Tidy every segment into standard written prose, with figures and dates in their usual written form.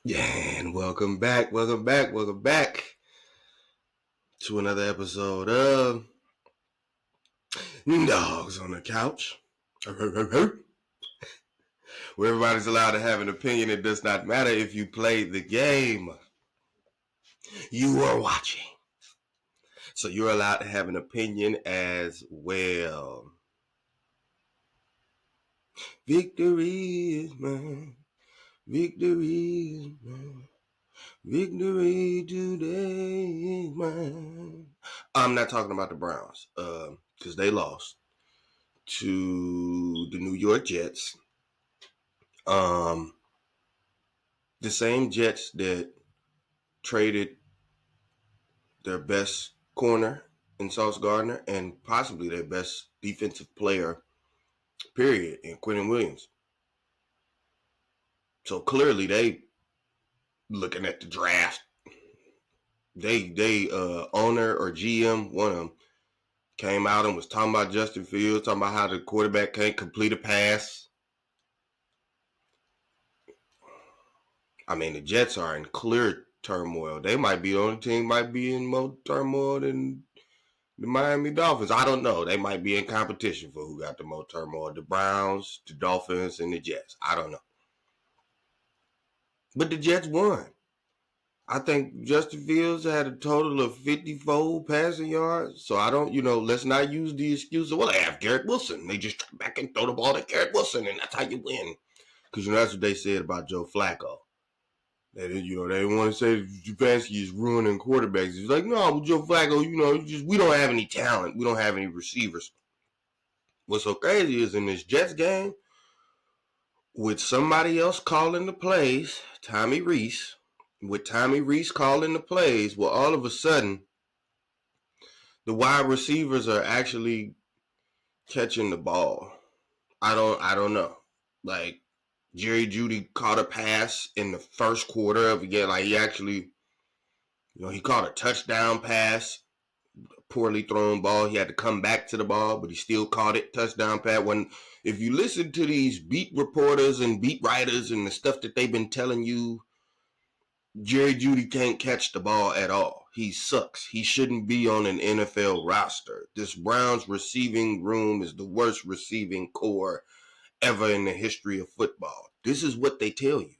Yeah, and welcome back to another episode of Dogs on the Couch, where everybody's allowed to have an opinion. It does not matter if you play the game you are watching. So you're allowed to have an opinion as well. Victory is mine. Victory is mine. Victory today is mine. I'm not talking about the Browns, because they lost to the New York Jets. Um, the same Jets that traded their best corner in Sauce Gardner and possibly their best defensive player, period, in Quentin Williams. So clearly they looking at the draft. They owner or GM, one of them, came out and was talking about Justin Fields, talking about how the quarterback can't complete a pass. I mean, the Jets are in clear turmoil. They might be the only team might be in more turmoil than the Miami Dolphins. I don't know. They might be in competition for who got the most turmoil. The Browns, the Dolphins, and the Jets. I don't know. But the Jets won. I think Justin Fields had a total of 54 passing yards. So I don't, let's not use the excuse of, well, they have Garrett Wilson. They just come back and throw the ball to Garrett Wilson, and that's how you win. Because, that's what they said about Joe Flacco. They didn't want to say Stefanski is ruining quarterbacks. He's like, no, Joe Flacco, we don't have any talent. We don't have any receivers. What's so crazy is in this Jets game, with somebody else calling the plays, Tommy Reese, with Tommy Reese calling the plays, well, all of a sudden, the wide receivers are actually catching the ball. I don't know. Like, Jerry Jeudy caught a pass in the first quarter of the game. Like, he actually, he caught a touchdown pass, poorly thrown ball. He had to come back to the ball, but he still caught it. Touchdown pass. When if you listen to these beat reporters and beat writers and the stuff that they've been telling you, Jerry Jeudy can't catch the ball at all. He sucks. He shouldn't be on an NFL roster. This Browns receiving room is the worst receiving core ever in the history of football. This is what they tell you.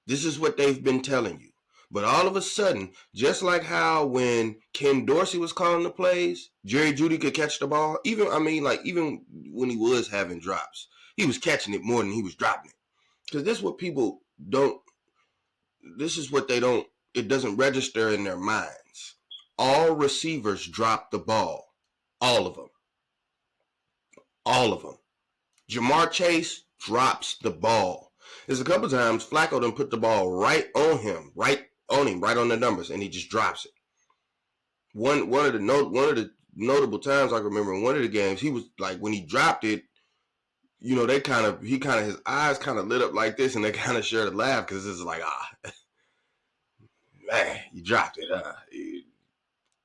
This is what they've been telling you. But all of a sudden, just like how when Ken Dorsey was calling the plays, Jerry Jeudy could catch the ball. Even when he was having drops, he was catching it more than he was dropping it. Because this is what people don't. This is what they don't. It doesn't register in their minds. All receivers drop the ball. All of them. All of them. Jamar Chase drops the ball. There's a couple times Flacco done put the ball right on him, right on the numbers, and he just drops it. One of the notable times I can remember in one of the games, he was like when he dropped it, his eyes kind of lit up like this, and they kind of shared a laugh because it's like man, you dropped it,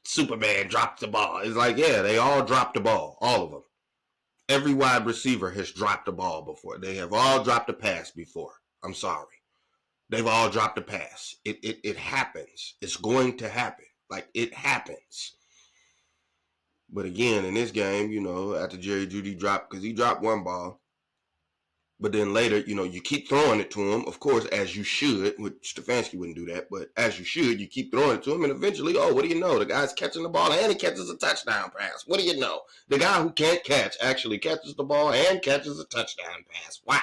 Superman dropped the ball. It's like, yeah, they all dropped the ball, all of them. Every wide receiver has dropped the ball before. They have all dropped a pass before. I'm sorry. They've all dropped a pass. It happens. It's going to happen. Like, it happens. But again, in this game, after Jerry Jeudy dropped, because he dropped one ball, but then later, you keep throwing it to him, of course, as you should, which Stefanski wouldn't do that, but as you should, you keep throwing it to him, and eventually, what do you know? The guy's catching the ball and he catches a touchdown pass. What do you know? The guy who can't catch actually catches the ball and catches a touchdown pass. Wow.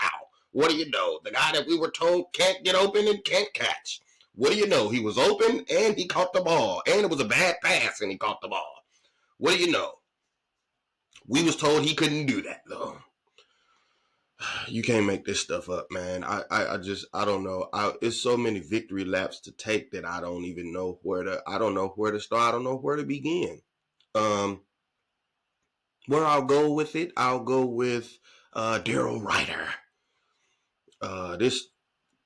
What do you know? The guy that we were told can't get open and can't catch. What do you know? He was open and he caught the ball, and it was a bad pass and he caught the ball. What do you know? We was told he couldn't do that, though. You can't make this stuff up, man. I don't know. It's so many victory laps to take that I don't even know I don't know where to start. I don't know where to begin. Um, where I'll go with it, I'll go with Daryl Ryder.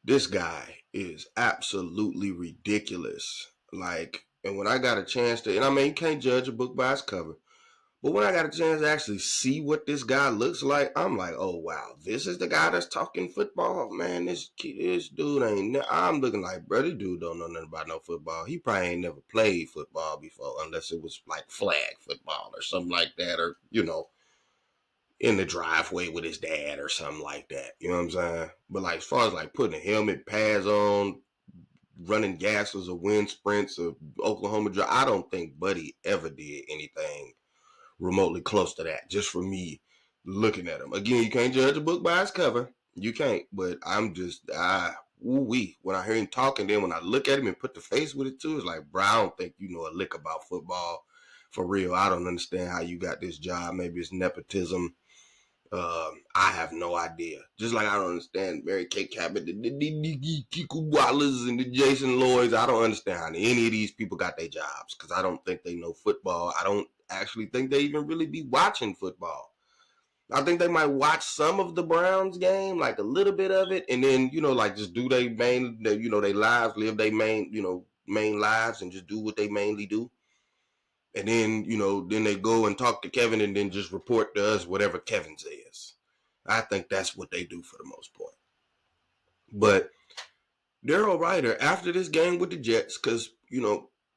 This guy is absolutely ridiculous. Like, and when I got a chance to, and I mean, you can't judge a book by its cover, But when I got a chance to actually see what this guy looks like, I'm like, oh wow, this is the guy that's talking football, man. This dude ain't. I'm looking like, bro, this dude don't know nothing about no football. He probably ain't never played football before, unless it was like flag football or something like that, or in the driveway with his dad or something like that. You know what I'm saying? But like as far as like putting a helmet, pads on, running gases or wind sprints or Oklahoma drive, I don't think Buddy ever did anything remotely close to that, just for me looking at him. Again, you can't judge a book by its cover. You can't. But I'm just wee. When I hear him talking, then when I look at him and put the face with it too, it's like, bro, I don't think you know a lick about football. For real. I don't understand how you got this job. Maybe it's nepotism. I have no idea. Just like I don't understand Mary Kay Cabot, the Kiku Wallace, and the Jason Lloyds. I don't understand how any of these people got their jobs because I don't think they know football. I don't actually think they even really be watching football. I think they might watch some of the Browns game, like a little bit of it, and then like just do they main, they lives, live they main, main lives, and just do what they mainly do. And then, then they go and talk to Kevin and then just report to us whatever Kevin says. I think that's what they do for the most part. But Daryl Ryder, after this game with the Jets, because,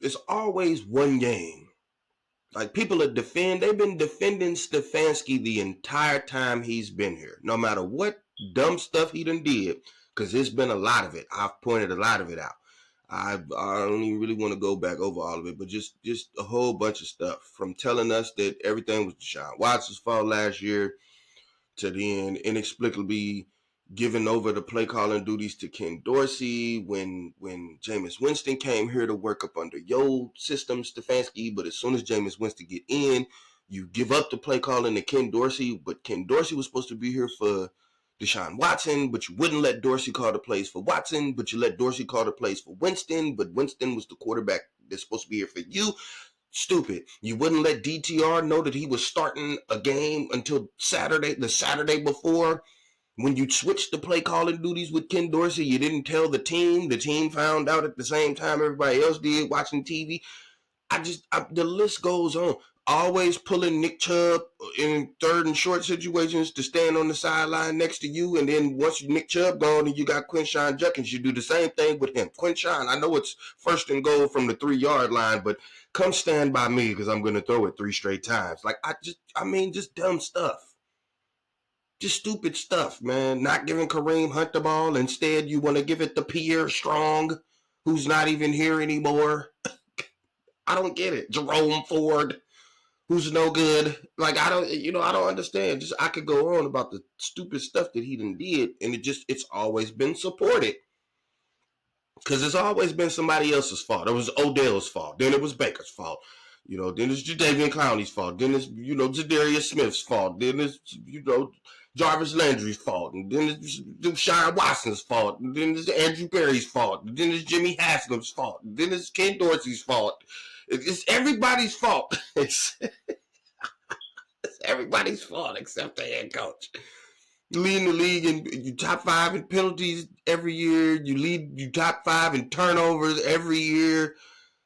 it's always one game. Like people they've been defending Stefanski the entire time he's been here. No matter what dumb stuff he done did, because there's been a lot of it. I've pointed a lot of it out. I don't even really want to go back over all of it, but just a whole bunch of stuff from telling us that everything was Deshaun Watson's fault last year to then inexplicably giving over the play calling duties to Ken Dorsey when Jameis Winston came here to work up under your system, Stefanski. But as soon as Jameis Winston get in, you give up the play calling to Ken Dorsey. But Ken Dorsey was supposed to be here for Deshaun Watson, but you wouldn't let Dorsey call the plays for Watson, but you let Dorsey call the plays for Winston, but Winston was the quarterback that's supposed to be here for you. Stupid. You wouldn't let DTR know that he was starting a game until the Saturday before. When you switched the play calling duties with Ken Dorsey, you didn't tell the team. The team found out at the same time everybody else did watching TV. The list goes on. Always pulling Nick Chubb in third and short situations to stand on the sideline next to you. And then once Nick Chubb gone and you got Quinshon Judkins, you do the same thing with him. Quinshon, I know it's first and goal from the 3-yard line, but come stand by me because I'm going to throw it 3 straight times. Like, just dumb stuff. Just stupid stuff, man. Not giving Kareem Hunt the ball. Instead, you want to give it to Pierre Strong, who's not even here anymore. I don't get it. Jerome Ford, who's no good. Like, I don't understand. Just I could go on about the stupid stuff that he done did, and it's always been supported. Because it's always been somebody else's fault. It was Odell's fault. Then it was Baker's fault. Then it's Jadeveon Clowney's fault. Then it's, Zadarius Smith's fault. Then it's, Jarvis Landry's fault. And then it's Deshaun Watson's fault. And then it's Andrew Berry's fault. And then it's Jimmy Haslam's fault. And then it's Ken Dorsey's fault. It's everybody's fault. It's everybody's fault except the head coach. You lead the league in you top 5 in penalties every year. You top 5 in turnovers every year.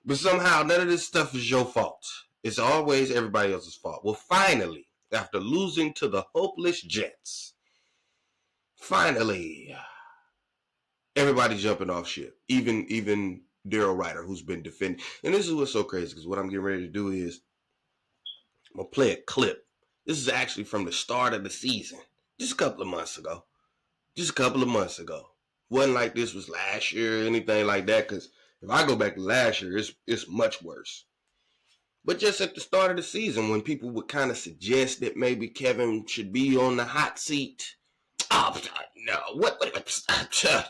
But somehow none of this stuff is your fault. It's always everybody else's fault. Well, finally, after losing to the hopeless Jets, finally, everybody's jumping off ship. Even Daryl Ryder, who's been defending. And this is what's so crazy, because what I'm getting ready to do is I'm going to play a clip. This is actually from the start of the season. Just a couple of months ago. Wasn't like this was last year or anything like that, because if I go back to last year, it's much worse. But just at the start of the season, when people would kind of suggest that maybe Kevin should be on the hot seat. Oh, no. What?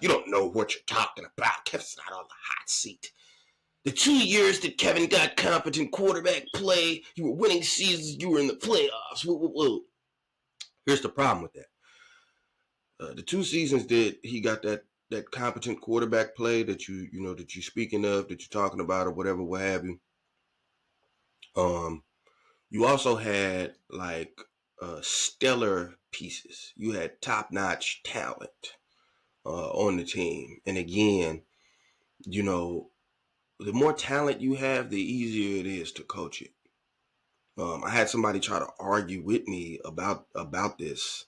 You don't know what you're talking about. Kevin's not on the hot seat. The 2 years that Kevin got competent quarterback play, you were winning seasons, you were in the playoffs. Whoa. Here's the problem with that. The 2 seasons that he got that competent quarterback play that that you're speaking of, that you're talking about, or whatever, what have you. You also had like stellar pieces. You had top-notch talent on the team, and again, the more talent you have, the easier it is to coach it. I had somebody try to argue with me about this,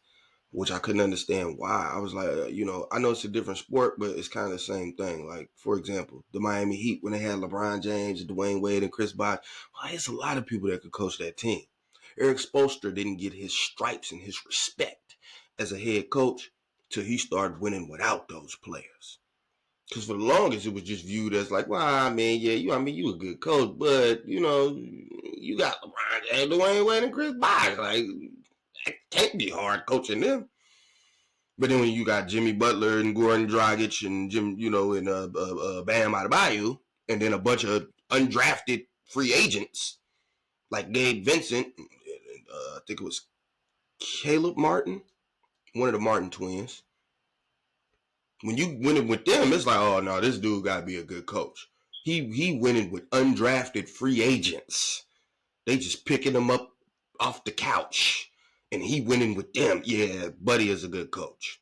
which I couldn't understand why. I was like, I know it's a different sport, but it's kind of the same thing. Like, for example, the Miami Heat, when they had LeBron James, Dwayne Wade, and Chris Bosh, well, there's a lot of people that could coach that team. Eric Spoelstra didn't get his stripes and his respect as a head coach till he started winning without those players. Because for the longest, it was just viewed as like, well, I mean, yeah, you a good coach, but, you got LeBron James, Dwayne Wade, and Chris Bosh. Like, it can't be hard coaching them. But then when you got Jimmy Butler and Goran Dragic and Bam Adebayo, and then a bunch of undrafted free agents like Gabe Vincent, I think it was Caleb Martin, one of the Martin twins. When you winning with them, it's like, oh no, this dude got to be a good coach. He winning with undrafted free agents. They just picking them up off the couch, and he winning with them. Yeah, Buddy is a good coach.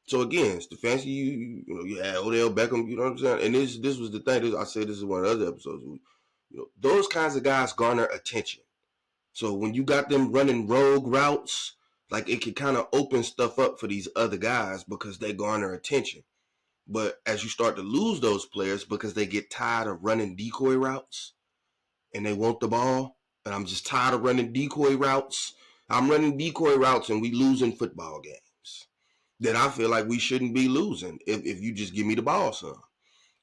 So again, Stefanski, you had Odell Beckham, you know what I'm saying? And this was the thing. I said this is one of the other episodes. Those kinds of guys garner attention. So when you got them running rogue routes, like it can kind of open stuff up for these other guys because they garner attention. But as you start to lose those players because they get tired of running decoy routes and they want the ball, and I'm just tired of running decoy routes. I'm running decoy routes and we losing football games. Then I feel like we shouldn't be losing if you just give me the ball, son.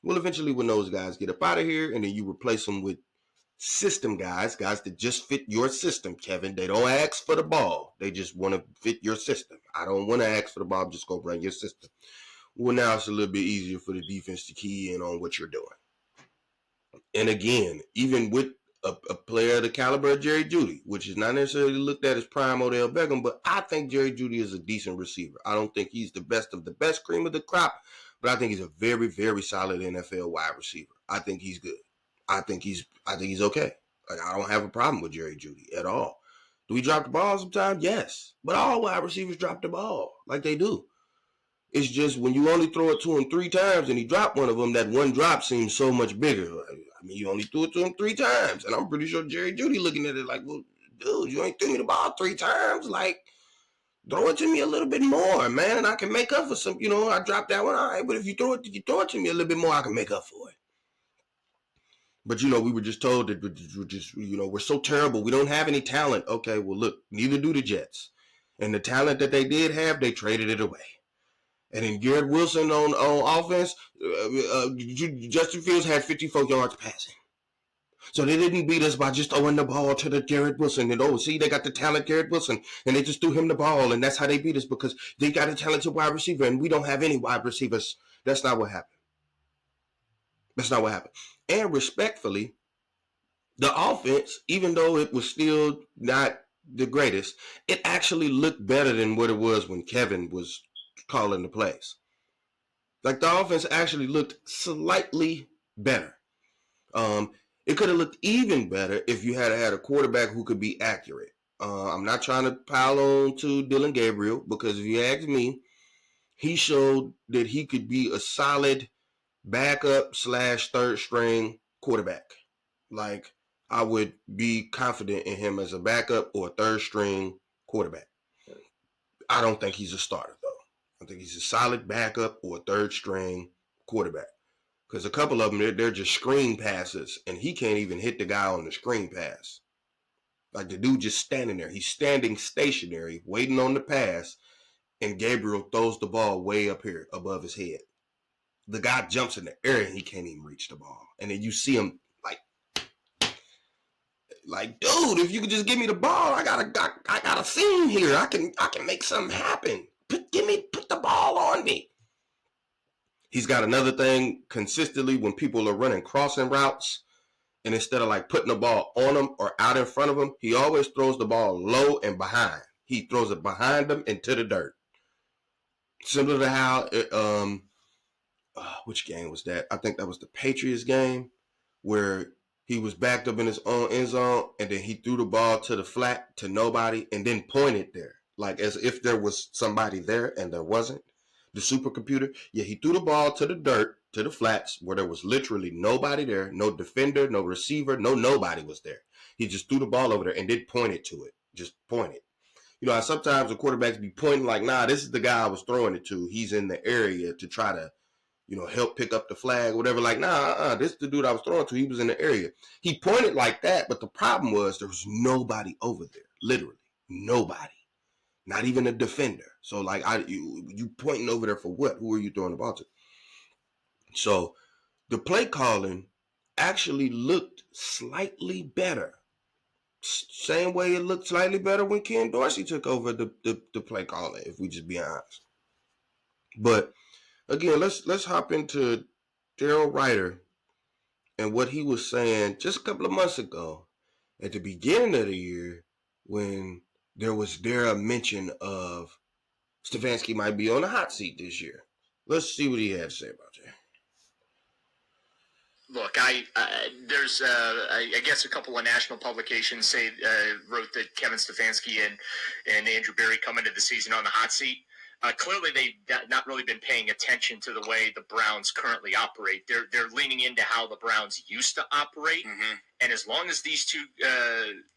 Well, eventually when those guys get up out of here and then you replace them with system guys that just fit your system, Kevin. They don't ask for the ball. They just want to fit your system. I don't want to ask for the ball. I'm just going to run your system. Well, now it's a little bit easier for the defense to key in on what you're doing. And again, even with a player of the caliber of Jerry Jeudy, which is not necessarily looked at as prime Odell Beckham, but I think Jerry Jeudy is a decent receiver. I don't think he's the best of the best, cream of the crop, but I think he's a very, very solid NFL wide receiver. I think he's good. I think he's okay. Like, I don't have a problem with Jerry Jeudy at all. Do we drop the ball sometimes? Yes. But all wide receivers drop the ball like they do. It's just when you only throw it to him 3 times and he dropped one of them, that one drop seems so much bigger. I mean, you only threw it to him 3 times. And I'm pretty sure Jerry Jeudy looking at it like, well, dude, you ain't threw me the ball 3 times. Like, throw it to me a little bit more, man, and I can make up for some. I dropped that one. All right, but if you throw it to me a little bit more, I can make up for it. But, we were just told that we're so terrible. We don't have any talent. Okay, well, look, neither do the Jets. And the talent that they did have, they traded it away. And then Garrett Wilson on offense, Justin Fields had 54 yards passing. So they didn't beat us by just throwing the ball to the Garrett Wilson. And, see, they got the talent Garrett Wilson. And they just threw him the ball. And that's how they beat us because they got a talented wide receiver. And we don't have any wide receivers. That's not what happened. That's not what happened. And respectfully, the offense, even though it was still not the greatest, it actually looked better than what it was when Kevin was calling the plays. Like, the offense actually looked slightly better. It could have looked even better if you had a quarterback who could be accurate. I'm not trying to pile on to Dylan Gabriel because if you ask me, he showed that he could be a solid backup / third string quarterback. Like, I would be confident in him as a backup or a third string quarterback. I don't think he's a starter, though. I think he's a solid backup or a third string quarterback. Because a couple of them, they're just screen passes, and he can't even hit the guy on the screen pass. Like, the dude just standing there. He's standing stationary, waiting on the pass, and Gabriel throws the ball way up here above his head. The guy jumps in the air, and he can't even reach the ball. And then you see him, like, dude, if you could just give me the ball, I got a scene here. I can make something happen. Put the ball on me. He's got another thing consistently when people are running crossing routes, and instead of like putting the ball on them or out in front of them, he always throws the ball low and behind. He throws it behind them into the dirt. Similar to how which game was that? I think that was the Patriots game where he was backed up in his own end zone and then he threw the ball to the flat to nobody and then pointed there, like as if there was somebody there and there wasn't. The supercomputer. Yeah, he threw the ball to the dirt, to the flats, where there was literally nobody there, no defender, no receiver, nobody was there. He just threw the ball over there and then pointed to it. Just pointed. You know, sometimes the quarterbacks be pointing like, nah, this is the guy I was throwing it to. He's in the area to try to, help pick up the flag, whatever. Like, nah, this is the dude I was throwing to. He was in the area. He pointed like that, but the problem was there was nobody over there. Literally, nobody. Not even a defender. So, like, you pointing over there for what? Who are you throwing the ball to? So, the play calling actually looked slightly better. Same way it looked slightly better when Ken Dorsey took over the play calling, if we just be honest. But again, let's hop into Daryl Ryder and what he was saying just a couple of months ago at the beginning of the year when there a mention of Stefanski might be on the hot seat this year. Let's see what he had to say about that. Look, there's I guess a couple of national publications wrote that Kevin Stefanski and Andrew Berry come into the season on the hot seat. Clearly, they've not really been paying attention to the way the Browns currently operate. They're leaning into how the Browns used to operate, and as long as these two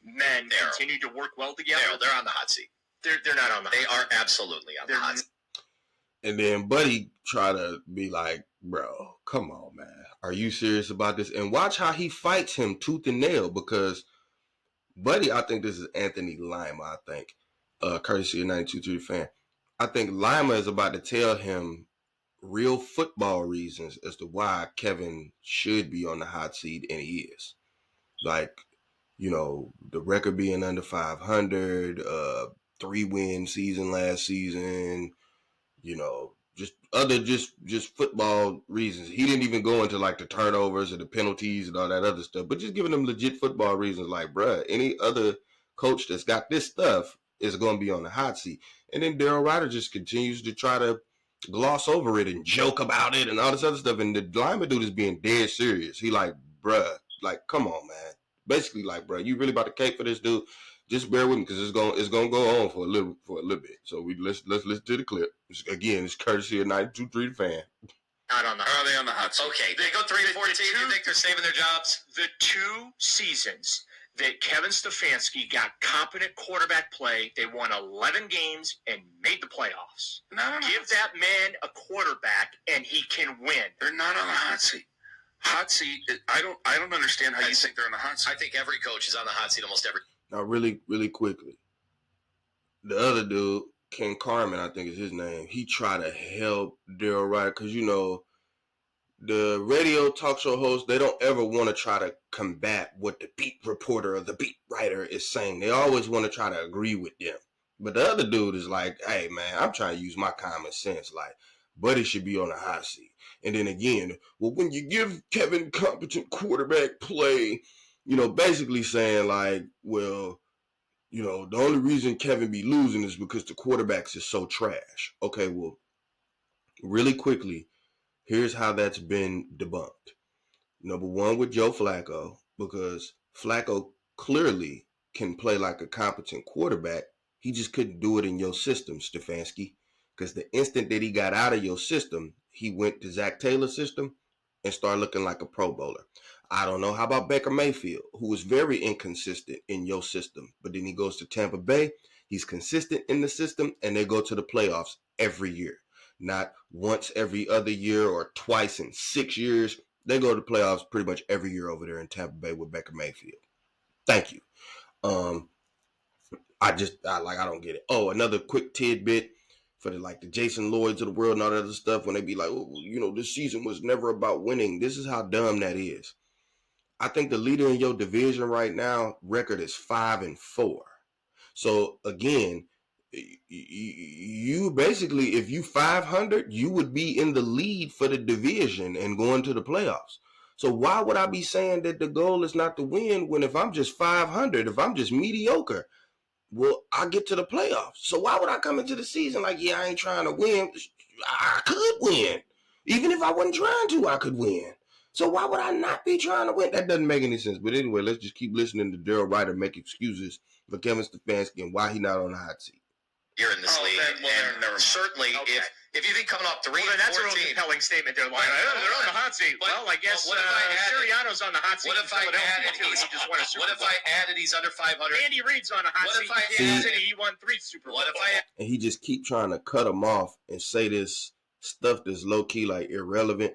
men continue to work well together, they're on the hot seat. They're not on the hot seat. They are absolutely on the hot seat. And then Buddy try to be like, bro, come on, man. Are you serious about this? And watch how he fights him tooth and nail, because Buddy, I think this is Anthony Lima, I think, courtesy of 92.3 Fan. I think Lima is about to tell him real football reasons as to why Kevin should be on the hot seat, and he is. Like, the record being under 500, 3-win season last season, just football reasons. He didn't even go into like the turnovers or the penalties and all that other stuff, but just giving them legit football reasons. Like, bruh, any other coach that's got this stuff is going to be on the hot seat. And then Daryl Ryder just continues to try to gloss over it and joke about it and all this other stuff. And the lineman dude is being dead serious. He like, bruh, like, come on, man. Basically, like, bruh, you really about to cake for this dude? Just bear with me, because it's gonna go on for a little bit. So let's listen to the clip. It's courtesy of 92.3 Fan. Not on the hot. Are they on the hot seat? Okay, they go 3-14. You think they're saving their jobs? The 2 seasons that Kevin Stefanski got competent quarterback play, they won 11 games and made the playoffs. Give that man a quarterback and he can win. They're not on the hot seat. Hot seat. I don't understand how you think they're on the hot seat. I think every coach is on the hot seat almost every. Now, really, really quickly, the other dude, Ken Carmen, I think is his name, he tried to help Daryl Ryder, because, the radio talk show hosts, they don't ever want to try to combat what the beat reporter or the beat writer is saying. They always want to try to agree with them. But the other dude is like, hey, man, I'm trying to use my common sense. Like, Buddy should be on the hot seat. And then again, well, when you give Kevin competent quarterback play, basically saying like, well, the only reason Kevin be losing is because the quarterbacks is so trash. Okay, well, really quickly, here's how that's been debunked. Number one, with Joe Flacco, because Flacco clearly can play like a competent quarterback. He just couldn't do it in your system, Stefanski, because the instant that he got out of your system, he went to Zach Taylor's system and started looking like a Pro Bowler. I don't know. How about Baker Mayfield, who was very inconsistent in your system, but then he goes to Tampa Bay. He's consistent in the system, and they go to the playoffs every year. Not once every other year or twice in 6 years. They go to the playoffs pretty much every year over there in Tampa Bay with Baker Mayfield. Thank you. I don't get it. Oh, another quick tidbit for the Jason Lloyds of the world and all that other stuff, when they be like, oh, this season was never about winning. This is how dumb that is. I think the leader in your division right now record is 5-4. So again, you basically, if you 500, you would be in the lead for the division and going to the playoffs. So why would I be saying that the goal is not to win when if I'm just 500, if I'm just mediocre, well, I get to the playoffs. So why would I come into the season like, yeah, I ain't trying to win? I could win. Even if I wasn't trying to, I could win. So why would I not be trying to win? That doesn't make any sense. But anyway, let's just keep listening to Daryl Ryder make excuses for Kevin Stefanski and why he's not on the hot seat. year in this league. And certainly, if you think coming off 3 well, that's 14, a real compelling statement there, Lyle. They're on the hot seat. Well, I guess Sirianno's on the hot seat. What if I added he's under 500? Andy Reid's on the hot seat. Kansas City, he won 3 Super Bowls. And he just keep trying to cut him off and say this stuff that's low key like irrelevant,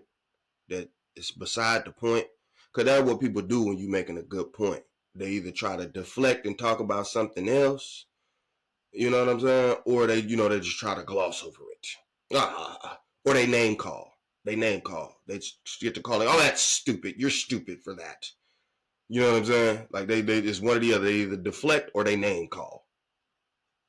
that is beside the point. Because that's what people do when you're making a good point. They either try to deflect and talk about something else, you know what I'm saying, or they just try to gloss over it. Or they name call. They get to call it, oh, that's stupid. You're stupid for that. You know what I'm saying? Like they it's one or the other. They either deflect or they name call.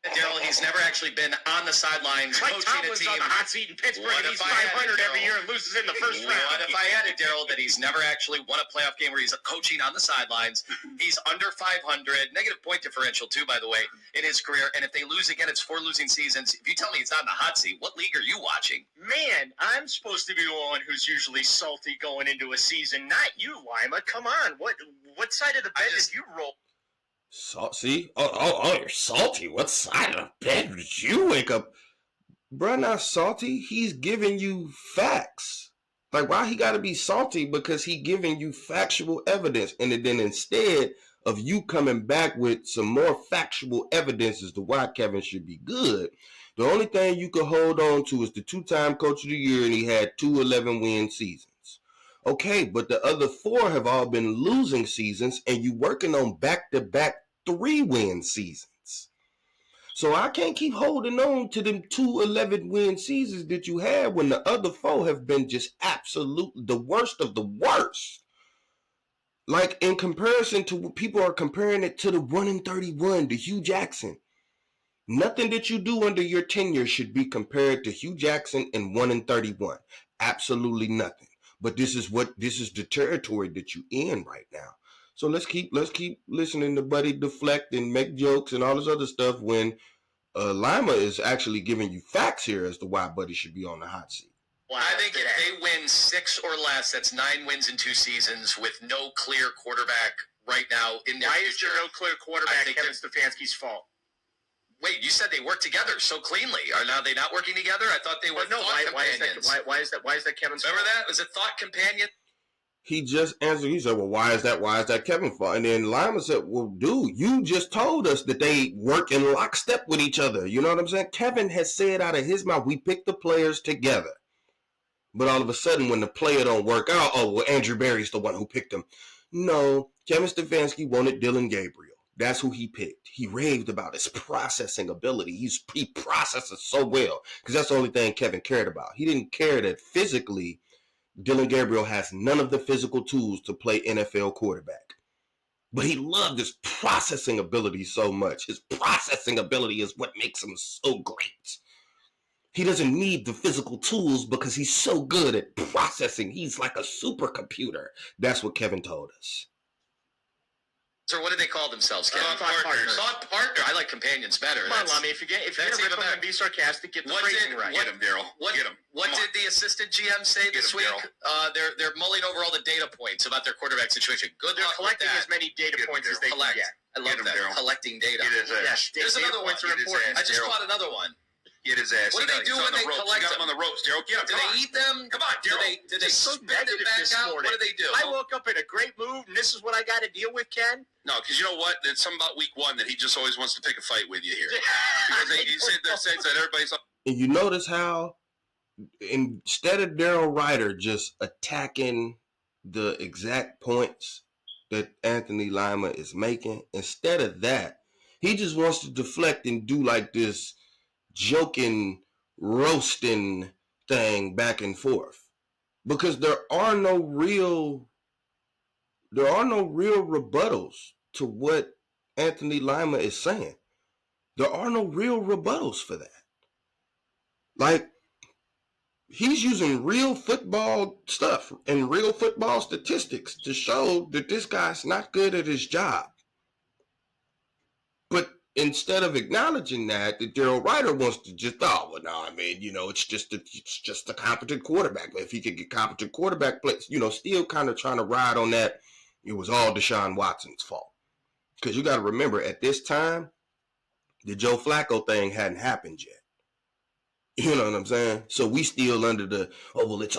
Daryl, he's never actually been on the sidelines Mike coaching Tomlin's a team. on the hot seat in Pittsburgh, and he's 500 every year and loses in the first round. What if I added, Daryl, that he's never actually won a playoff game where he's coaching on the sidelines? He's under 500, negative point differential too, by the way, in his career. And if they lose again, it's 4 losing seasons. If you tell me he's not in the hot seat, what league are you watching? Man, I'm supposed to be the one who's usually salty going into a season, not you, Lima. Come on, what side of the bed did you roll? See? Oh, you're salty. What side of the bed did you wake up? Bruh, not salty. He's giving you facts. Like, why he got to be salty? Because he giving you factual evidence. And then instead of you coming back with some more factual evidence as to why Kevin should be good, the only thing you can hold on to is the 2-time coach of the year, and he had 2 11-win seasons. Okay, but the other 4 have all been losing seasons, and you working on back-to-back 3-win seasons. So I can't keep holding on to them 2 11-win seasons that you had when the other 4 have been just absolutely the worst of the worst. Like, in comparison to what people are comparing it to the 1-31, to Hugh Jackson. Nothing that you do under your tenure should be compared to Hugh Jackson and 1-31. Absolutely nothing. But this is the territory that you're in right now. So let's keep listening to Buddy deflect and make jokes and all this other stuff when Lima is actually giving you facts here as to why Buddy should be on the hot seat. Well, I think if they win 6 or less, that's 9 wins in 2 seasons with no clear quarterback right now. Why is there no clear quarterback? Kevin Stefanski's fault. Wait, you said they work together so cleanly. Are now they not working together? I thought they were thought companions. Why is that Kevin's Remember fault? that? Was it thought companion? He just answered. He said, well, why is that Kevin's fault? And then Lima said, well, dude, you just told us that they work in lockstep with each other. You know what I'm saying? Kevin has said out of his mouth, we pick the players together. But all of a sudden, when the player don't work out, oh, well, Andrew Berry's the one who picked him. No, Kevin Stefanski wanted Dylan Gabriel. That's who he picked. He raved about his processing ability. He processes so well because that's the only thing Kevin cared about. He didn't care that physically Dylan Gabriel has none of the physical tools to play NFL quarterback. But he loved his processing ability so much. His processing ability is what makes him so great. He doesn't need the physical tools because he's so good at processing. He's like a supercomputer. That's what Kevin told us. So what do they call themselves? Thought partners. Thought partner. I like companions better. Come on, Lummy. If you're going to rip him and be sarcastic, get the phrasing right. Get him, Daryl. Get him. What did the assistant GM say this week? They're mulling over all the data points about their quarterback situation. Good They're luck collecting with that. as many data points as they can get. I love that. Daryl. Collecting data. Yes, There's data another one. points are important. I just caught another one. Get his ass. What do they do when they collect him on the ropes, Daryl? Get him. Do they eat them? Come on, Daryl. Do they spit them back out? What do they do? I woke up in a great mood, and this is what I got to deal with, Ken. No, because you know what? There's something about week 1 that he just always wants to pick a fight with you here. Because he said that everybody's. And you notice how instead of Daryl Ryder just attacking the exact points that Anthony Lima is making, instead of that, he just wants to deflect and do like this joking, roasting thing back and forth. Because there are no real rebuttals to what Anthony Lima is saying. There are no real rebuttals for that. Like, he's using real football stuff and real football statistics to show that this guy's not good at his job. But instead of acknowledging that Daryl Ryder wants to just, it's just a competent quarterback. If he could get competent quarterback plays, still kind of trying to ride on that. It was all Deshaun Watson's fault. Because you got to remember, at this time, The Joe Flacco thing hadn't happened yet. You know what I'm saying? So we still under the, oh, well, it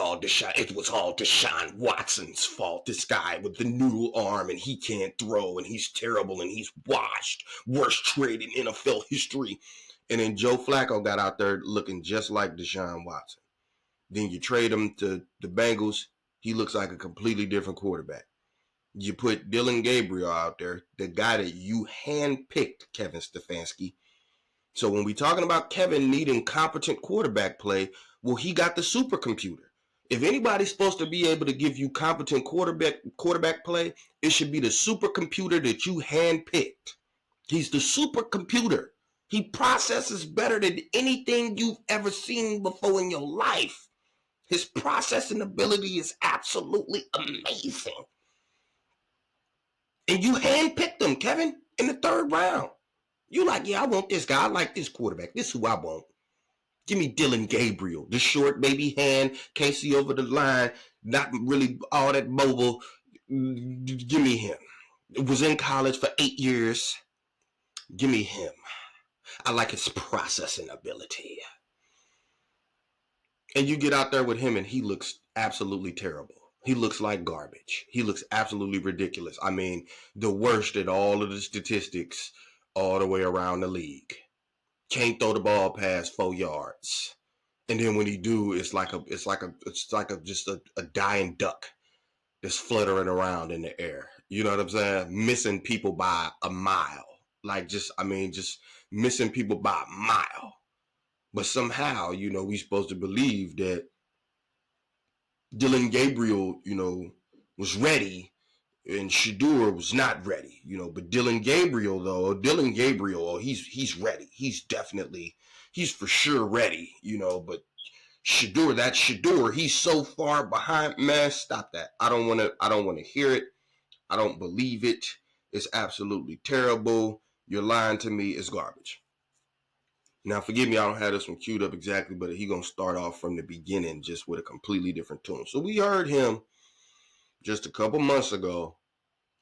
was all Deshaun Watson's fault. This guy with the noodle arm and he can't throw and he's terrible and he's washed. Worst trade in NFL history. And then Joe Flacco got out there looking just like Deshaun Watson. Then you trade him to the Bengals. He looks like a completely different quarterback. You put Dylan Gabriel out there, the guy that you handpicked, Kevin Stefanski. So when we're talking about Kevin needing competent quarterback play, well, he got the supercomputer. If anybody's supposed to be able to give you competent quarterback play, it should be the supercomputer that you handpicked. He's the supercomputer. He processes better than anything you've ever seen before in your life. His processing ability is absolutely amazing. And you handpicked him, Kevin, in the 3rd round. You like, yeah, I want this guy. I like this quarterback. This is who I want. Give me Dylan Gabriel, the short baby hand, can't see over the line, not really all that mobile. Give me him. It was in college for 8 years. Give me him. I like his processing ability. And you get out there with him and he looks absolutely terrible. He looks like garbage. He looks absolutely ridiculous. I mean, the worst at all of the statistics all the way around the league. Can't throw the ball past 4 yards. And then when he do, it's like just a dying duck that's fluttering around in the air. You know what I'm saying? Missing people by a mile. Just missing people by a mile. But somehow, we supposed to believe that Dylan Gabriel, was ready and Shedeur was not ready, but Dylan Gabriel, he's ready. He's for sure ready, but Shedeur, he's so far behind. Man, stop that. I don't want to hear it. I don't believe it. It's absolutely terrible. You're lying to me. It's garbage. Now, forgive me, I don't have this one queued up exactly, but he's going to start off from the beginning just with a completely different tune. So we heard him just a couple months ago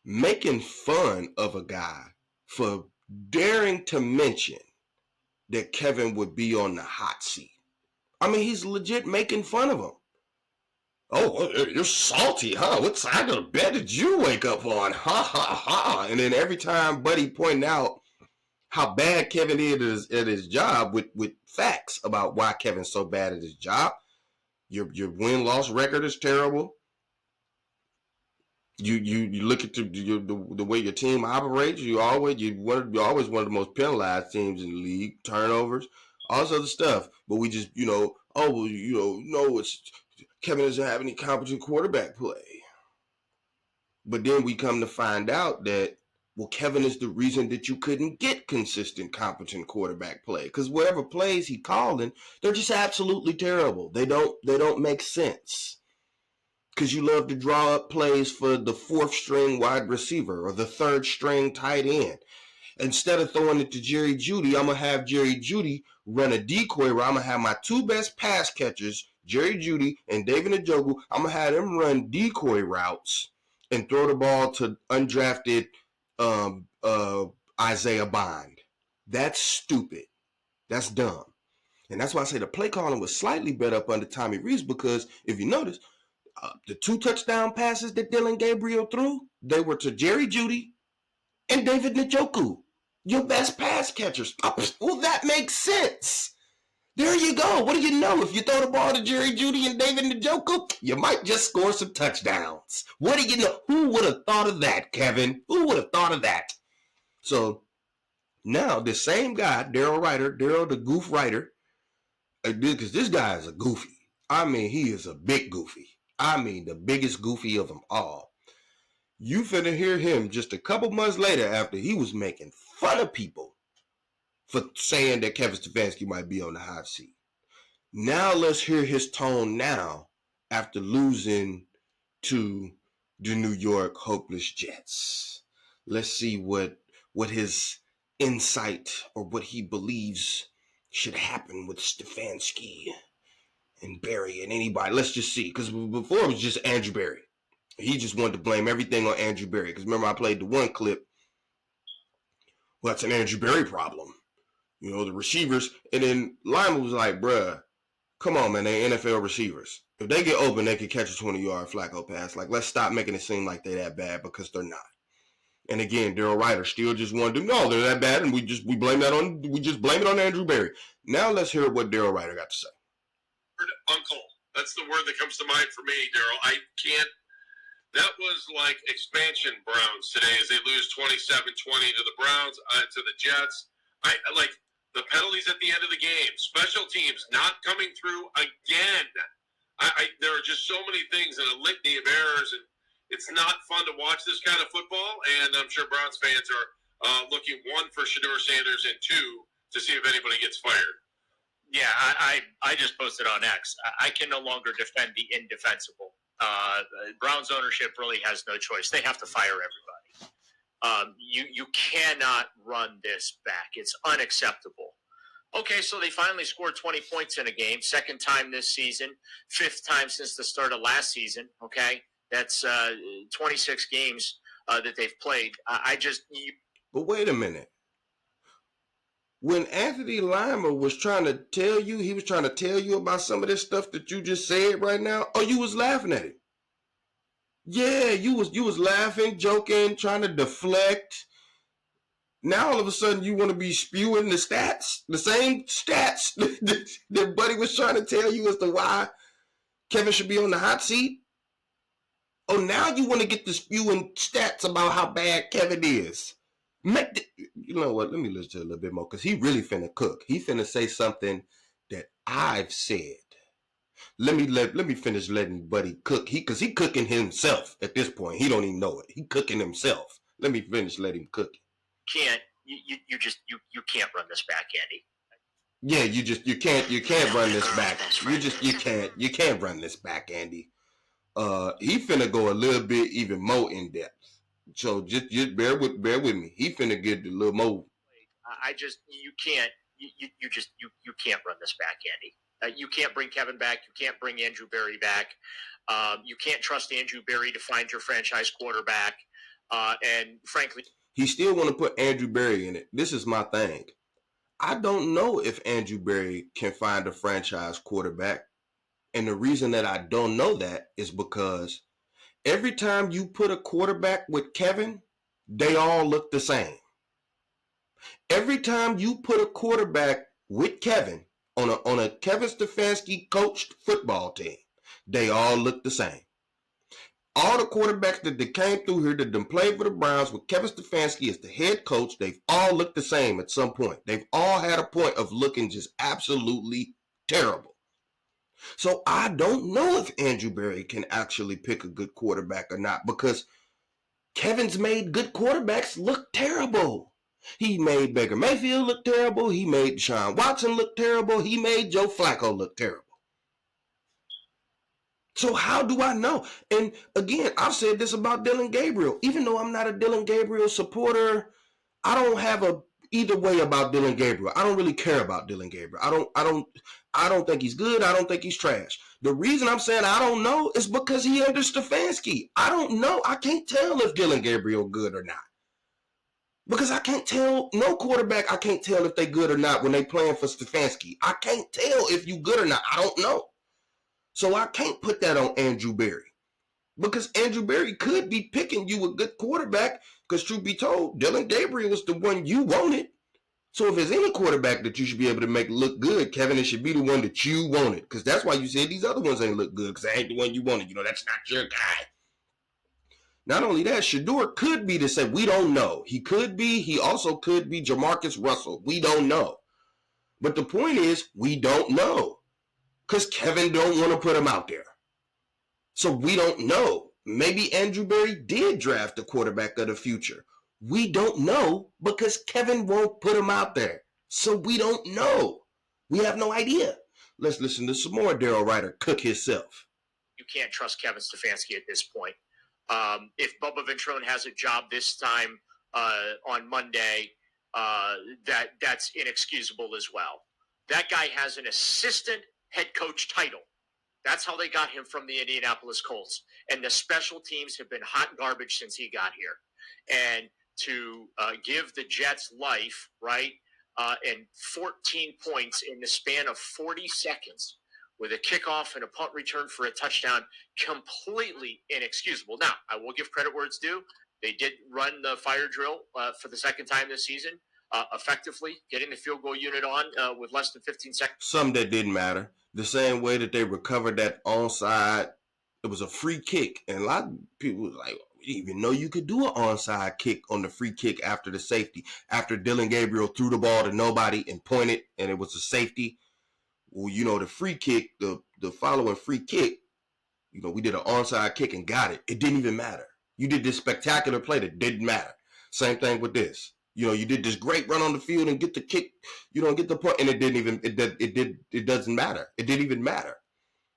making fun of a guy for daring to mention that Kevin would be on the hot seat. I mean, he's legit making fun of him. Oh, you're salty, huh? What side of the bed did you wake up on? Ha, ha, ha. And then every time Buddy pointing out how bad Kevin is at his job with facts about why Kevin's so bad at his job. Your win-loss record is terrible. You look at the way your team operates. You're always one of the most penalized teams in the league. Turnovers, all this other stuff. But we just no, it's Kevin doesn't have any competent quarterback play. But then we come to find out that, well, Kevin is the reason that you couldn't get consistent, competent quarterback play. Because whatever plays he calling, they're just absolutely terrible. They don't make sense. Because you love to draw up plays for the 4th string wide receiver or the 3rd string tight end. Instead of throwing it to Jerry Jeudy, I'm going to have Jerry Jeudy run a decoy where I'm going to have my 2 best pass catchers, Jerry Jeudy and David Njoku. I'm going to have them run decoy routes and throw the ball to undrafted Isaiah Bond. That's stupid. That's dumb. And that's why I say the play calling was slightly better up under Tommy Rees, because if you notice, the 2 touchdown passes that Dylan Gabriel threw, they were to Jerry Jeudy and David Njoku, your best pass catchers. Well, that makes sense. There you go. What do you know? If you throw the ball to Jerry Jeudy and David Njoku, you might just score some touchdowns. What do you know? Who would have thought of that, Kevin? Who would have thought of that? So now the same guy, Daryl the goof writer, because this guy is a goofy. I mean, he is a big goofy. I mean, the biggest goofy of them all. You finna hear him just a couple months later after he was making fun of people for saying that Kevin Stefanski might be on the hot seat. Now let's hear his tone now after losing to the New York Hopeless Jets. Let's see what his insight or what he believes should happen with Stefanski and Barry and anybody. Let's just see. Because before it was just Andrew Barry. He just wanted to blame everything on Andrew Barry. Because remember, I played the one clip. Well, that's an Andrew Barry problem. the receivers. And then Lima was like, bruh, come on, man, they NFL receivers. If they get open, they can catch a 20-yard Flacco pass. Like, let's stop making it seem like they're that bad because they're not. And again, Daryl Ryder still just wanted to know they're that bad, and we just blame it on Andrew Berry. Now let's hear what Daryl Ryder got to say. Uncle, that's the word that comes to mind for me, Daryl. I can't. That was like expansion Browns today as they lose 27-20 to the Browns, to the Jets. I like the penalties at the end of the game, special teams not coming through again. There are just so many things and a litany of errors, and it's not fun to watch this kind of football. And I'm sure Browns fans are looking, one, for Shedeur Sanders, and two, to see if anybody gets fired. Yeah, I just posted on X. I can no longer defend the indefensible. Browns ownership really has no choice. They have to fire everybody. You cannot run this back. It's unacceptable. Okay, so they finally scored 20 points in a game, second time this season, fifth time since the start of last season. Okay, that's 26 games that they've played. But wait a minute. When Anthony Lima was trying to tell you, he was trying to tell you about some of this stuff that you just said right now, or you was laughing at it. Yeah, you was laughing, joking, trying to deflect. Now all of a sudden you want to be spewing the stats, the same stats that Buddy was trying to tell you as to why Kevin should be on the hot seat. Oh, now you want to get the spewing stats about how bad Kevin is. You know what? Let me listen to it a little bit more because he really finna cook. He finna say something that I've said. Let me finish letting Buddy cook. Because he cooking himself at this point. He don't even know it. He cooking himself. Let me finish letting him cook. You can't run this back, Andy. Yeah, you can't run this back. You can't run this back, Andy. He finna go a little bit even more in depth. So just bear with me. He finna get a little more. You can't run this back, Andy. You can't bring Kevin back. You can't bring Andrew Berry back. You can't trust Andrew Berry to find your franchise quarterback. And frankly, he still want to put Andrew Berry in it. This is my thing. I don't know if Andrew Berry can find a franchise quarterback. And the reason that I don't know that is because every time you put a quarterback with Kevin, they all look the same. Every time you put a quarterback with Kevin on a Kevin Stefanski coached football team, they all look the same. All the quarterbacks that they came through here that done played for the Browns with Kevin Stefanski as the head coach, they've all looked the same at some point. They've all had a point of looking just absolutely terrible. So I don't know if Andrew Berry can actually pick a good quarterback or not because Kevin's made good quarterbacks look terrible. He made Baker Mayfield look terrible. He made Deshaun Watson look terrible. He made Joe Flacco look terrible. So how do I know? And again, I've said this about Dillon Gabriel. Even though I'm not a Dillon Gabriel supporter, I don't have a either way about Dillon Gabriel. I don't really care about Dillon Gabriel. I don't think he's good. I don't think he's trash. The reason I'm saying I don't know is because he under Stefanski. I don't know. I can't tell if Dillon Gabriel good or not. Because I can't tell no quarterback. I can't tell if they good or not when they playing for Stefanski. I can't tell if you good or not. I don't know. So I can't put that on Andrew Berry. Because Andrew Berry could be picking you a good quarterback. Because truth be told, Dillon Gabriel was the one you wanted. So if there's any quarterback that you should be able to make look good, Kevin, it should be the one that you wanted. Because that's why you said these other ones ain't look good. Because they ain't the one you wanted. You know, that's not your guy. Not only that, Shedeur could be the same. We don't know. He could be. He also could be Jamarcus Russell. We don't know. But the point is, we don't know. Because Kevin don't want to put him out there. So we don't know. Maybe Andrew Berry did draft the quarterback of the future. We don't know because Kevin won't put him out there. So we don't know. We have no idea. Let's listen to some more Daryl Ryder cook himself. You can't trust Kevin Stefanski at this point. If Bubba Ventrone has a job this time on Monday, that's inexcusable as well. That guy has an assistant head coach title. That's how they got him from the Indianapolis Colts. And the special teams have been hot garbage since he got here. And to give the Jets life, right, and 14 points in the span of 40 seconds with a kickoff and a punt return for a touchdown. Completely inexcusable. Now, I will give credit where it's due. They did run the fire drill for the second time this season, effectively getting the field goal unit on with less than 15 seconds. Some that didn't matter. The same way that they recovered that onside, it was a free kick. And a lot of people was like, we didn't even know you could do an onside kick on the free kick after the safety. After Dylan Gabriel threw the ball to nobody and pointed, and it was a safety. Well, the free kick, the following free kick, we did an onside kick and got it. It didn't even matter. You did this spectacular play that didn't matter. Same thing with this. You did this great run on the field and get the kick, get the point, and it doesn't matter. It didn't even matter.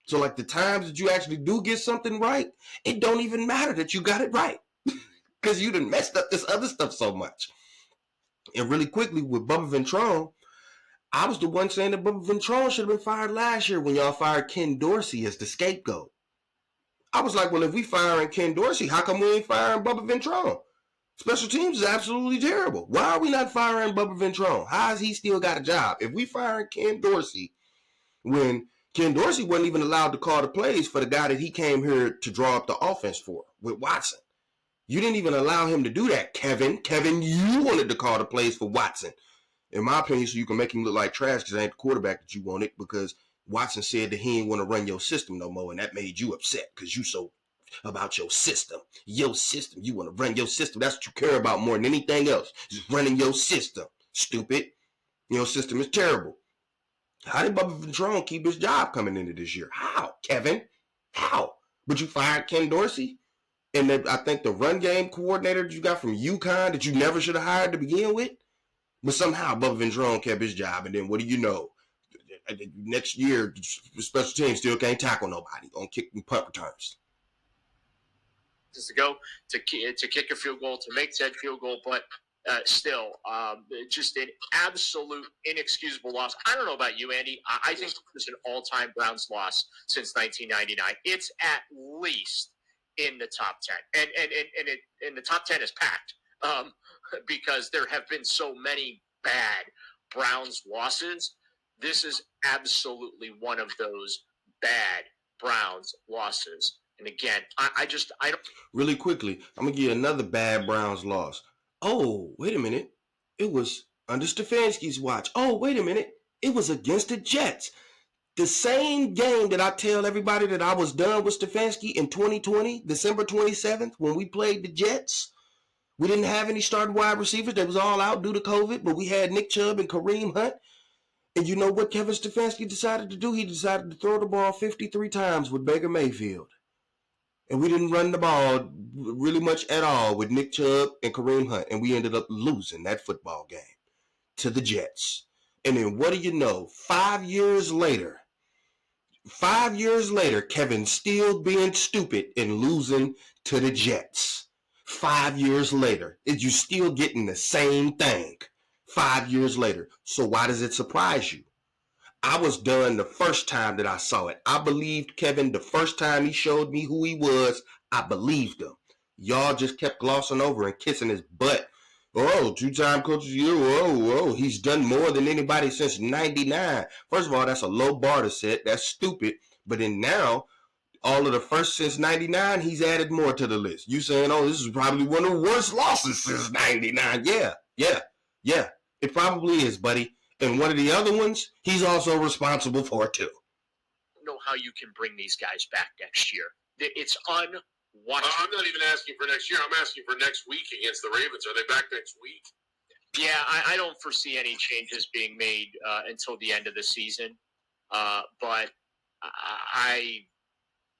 So like the times that you actually do get something right, it don't even matter that you got it right. Because you done messed up this other stuff so much. And really quickly with Bubba Ventrone, I was the one saying that Bubba Ventrone should have been fired last year when y'all fired Ken Dorsey as the scapegoat. I was like, well, if we firing Ken Dorsey, how come we ain't firing Bubba Ventrone? Special teams is absolutely terrible. Why are we not firing Bubba Ventrone? How has he still got a job? If we firing Ken Dorsey when Ken Dorsey wasn't even allowed to call the plays for the guy that he came here to draw up the offense for, with Watson. You didn't even allow him to do that, Kevin. Kevin, you wanted to call the plays for Watson. In my opinion, so you can make him look like trash because I ain't the quarterback that you wanted, because Watson said that he ain't want to run your system no more, and that made you upset because you so about your system. Your system. You want to run your system. That's what you care about more than anything else. Just running your system. Stupid. Your system is terrible. How did Bubba Ventrone keep his job coming into this year? How, Kevin? How? But you fired Ken Dorsey? And I think the run game coordinator that you got from UConn that you never should have hired to begin with? But somehow Bubba Ventrone kept his job. And then what do you know? Next year, the special team still can't tackle nobody on kick and punt returns. To go to kick a field goal, to make said field goal, but still, just an absolute inexcusable loss. I don't know about you, Andy. I think it's an all-time Browns loss since 1999. It's at least in the top 10, and the top 10 is packed because there have been so many bad Browns losses. This is absolutely one of those bad Browns losses. And again, I don't. Really quickly, I'm going to give you another bad Browns loss. Oh, wait a minute. It was under Stefanski's watch. Oh, wait a minute. It was against the Jets. The same game that I tell everybody that I was done with Stefanski in 2020, December 27th, when we played the Jets. We didn't have any starting wide receivers. They was all out due to COVID, but we had Nick Chubb and Kareem Hunt. And you know what Kevin Stefanski decided to do? He decided to throw the ball 53 times with Baker Mayfield. And we didn't run the ball really much at all with Nick Chubb and Kareem Hunt. And we ended up losing that football game to the Jets. And then what do you know? 5 years later, Kevin still being stupid and losing to the Jets. 5 years later, you still getting the same thing 5 years later. So why does it surprise you? I was done the first time that I saw it. I believed Kevin the first time he showed me who he was. I believed him. Y'all just kept glossing over and kissing his butt. Oh, two-time coach of the year. Oh, he's done more than anybody since 99. First of all, that's a low bar to set. That's stupid. But then now, all of the first since 99, he's added more to the list. You saying, oh, this is probably one of the worst losses since 99. Yeah. It probably is, buddy. And one of the other ones, he's also responsible for too. I don't know how you can bring these guys back next year. It's unwatchable. I'm not even asking for next year. I'm asking for next week against the Ravens. Are they back next week? Yeah, I don't foresee any changes being made until the end of the season. But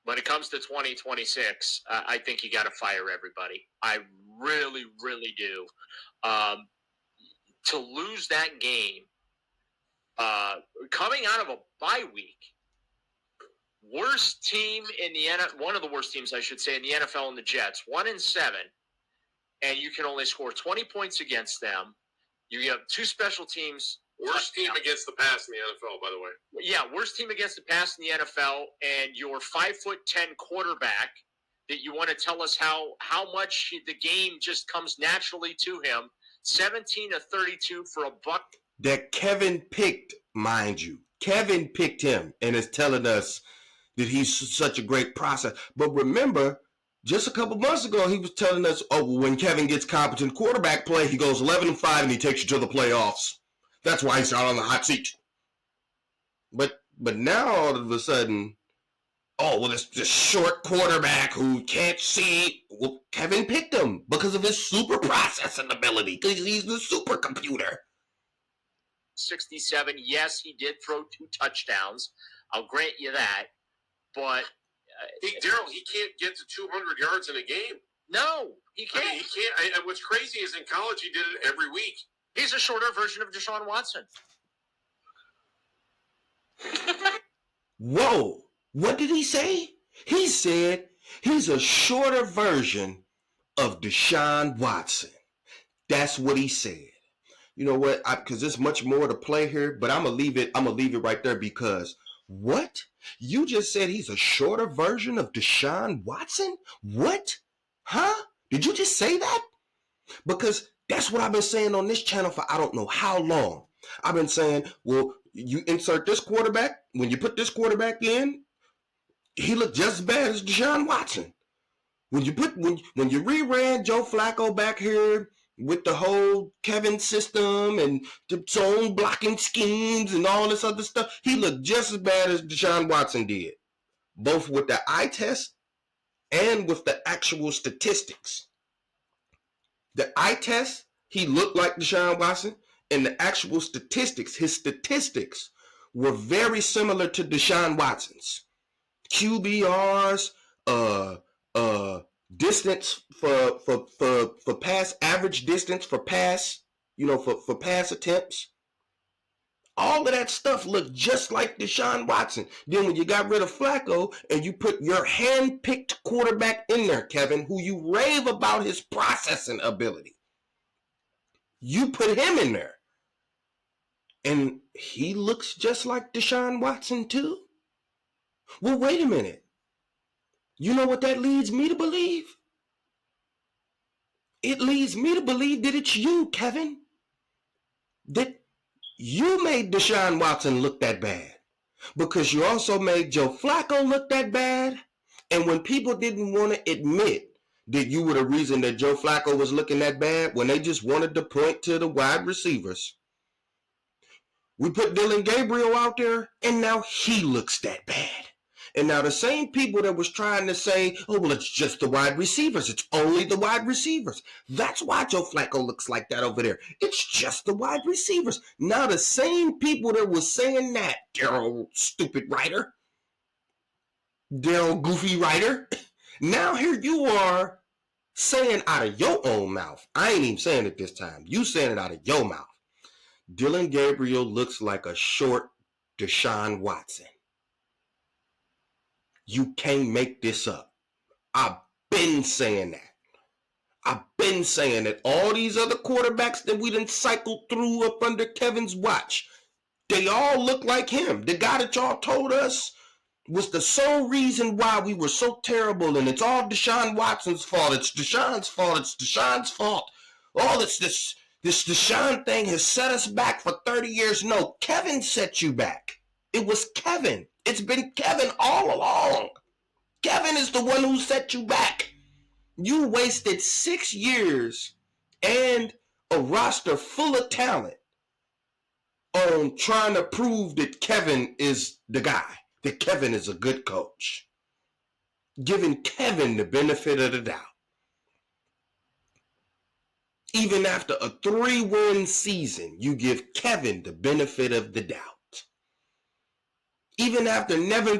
when it comes to 2026, I think you got to fire everybody. I really, really do. To lose that game, coming out of a bye week, worst team in the NFL, one of the worst teams, I should say, in the NFL, in the Jets, 1-7, and you can only score 20 points against them. You have two special teams. Worst team against the pass in the NFL, by the way. Yeah, worst team against the pass in the NFL, and your 5'10" quarterback that you want to tell us how much the game just comes naturally to him. 17 of 32 for $1 that Kevin picked, mind you. Kevin picked him and is telling us that he's such a great process. But remember, just a couple months ago, he was telling us, oh, well, when Kevin gets competent quarterback play, he goes 11-5 and he takes you to the playoffs. That's why he's not on the hot seat. But now all of a sudden, oh, well, it's this short quarterback who can't see. Well, Kevin picked him because of his super processing ability, because he's the supercomputer. 67. Yes, he did throw 2 touchdowns. I'll grant you that. But Daryl, he can't get to 200 yards in a game. no, he can't. I mean, he can't. And what's crazy is in college he did it every week. He's a shorter version of Deshaun Watson. Whoa, what did he say? He said he's a shorter version of Deshaun Watson. That's what he said. You know what? Because there's much more to play here, but I'm gonna leave it right there because what? You just said he's a shorter version of Deshaun Watson? What? Huh? Did you just say that? Because that's what I've been saying on this channel for I don't know how long. I've been saying, well, you insert this quarterback, when you put this quarterback in, he looked just as bad as Deshaun Watson. When you reran Joe Flacco back here with the whole Kevin system and the zone blocking schemes and all this other stuff, he looked just as bad as Deshaun Watson did, both with the eye test and with the actual statistics. The eye test, he looked like Deshaun Watson, and the actual statistics, his statistics were very similar to Deshaun Watson's. QBRs, distance for pass, average distance for pass, for pass attempts. All of that stuff looked just like Deshaun Watson. Then when you got rid of Flacco and you put your hand-picked quarterback in there, Kevin, who you rave about his processing ability, you put him in there. And he looks just like Deshaun Watson too? Well, wait a minute. You know what that leads me to believe? It leads me to believe that it's you, Kevin. That you made Deshaun Watson look that bad. Because you also made Joe Flacco look that bad. And when people didn't want to admit that you were the reason that Joe Flacco was looking that bad, when they just wanted to point to the wide receivers, we put Dylan Gabriel out there, and now he looks that bad. And now the same people that was trying to say, oh, well, it's just the wide receivers. It's only the wide receivers. That's why Joe Flacco looks like that over there. It's just the wide receivers. Now the same people that was saying that, Daryl stupid writer, Daryl goofy writer, now here you are saying out of your own mouth. I ain't even saying it this time. You saying it out of your mouth. Dylan Gabriel looks like a short Deshaun Watson. You can't make this up. I've been saying that. I've been saying that all these other quarterbacks that we done cycled through up under Kevin's watch, they all look like him. The guy that y'all told us was the sole reason why we were so terrible, and it's all Deshaun Watson's fault. It's Deshaun's fault. It's Deshaun's fault. Oh, this Deshaun thing has set us back for 30 years. No, Kevin set you back. It was Kevin. It's been Kevin all along. Kevin is the one who set you back. You wasted 6 years and a roster full of talent on trying to prove that Kevin is the guy, that Kevin is a good coach. Giving Kevin the benefit of the doubt. Even after a 3-win season, you give Kevin the benefit of the doubt. Even after never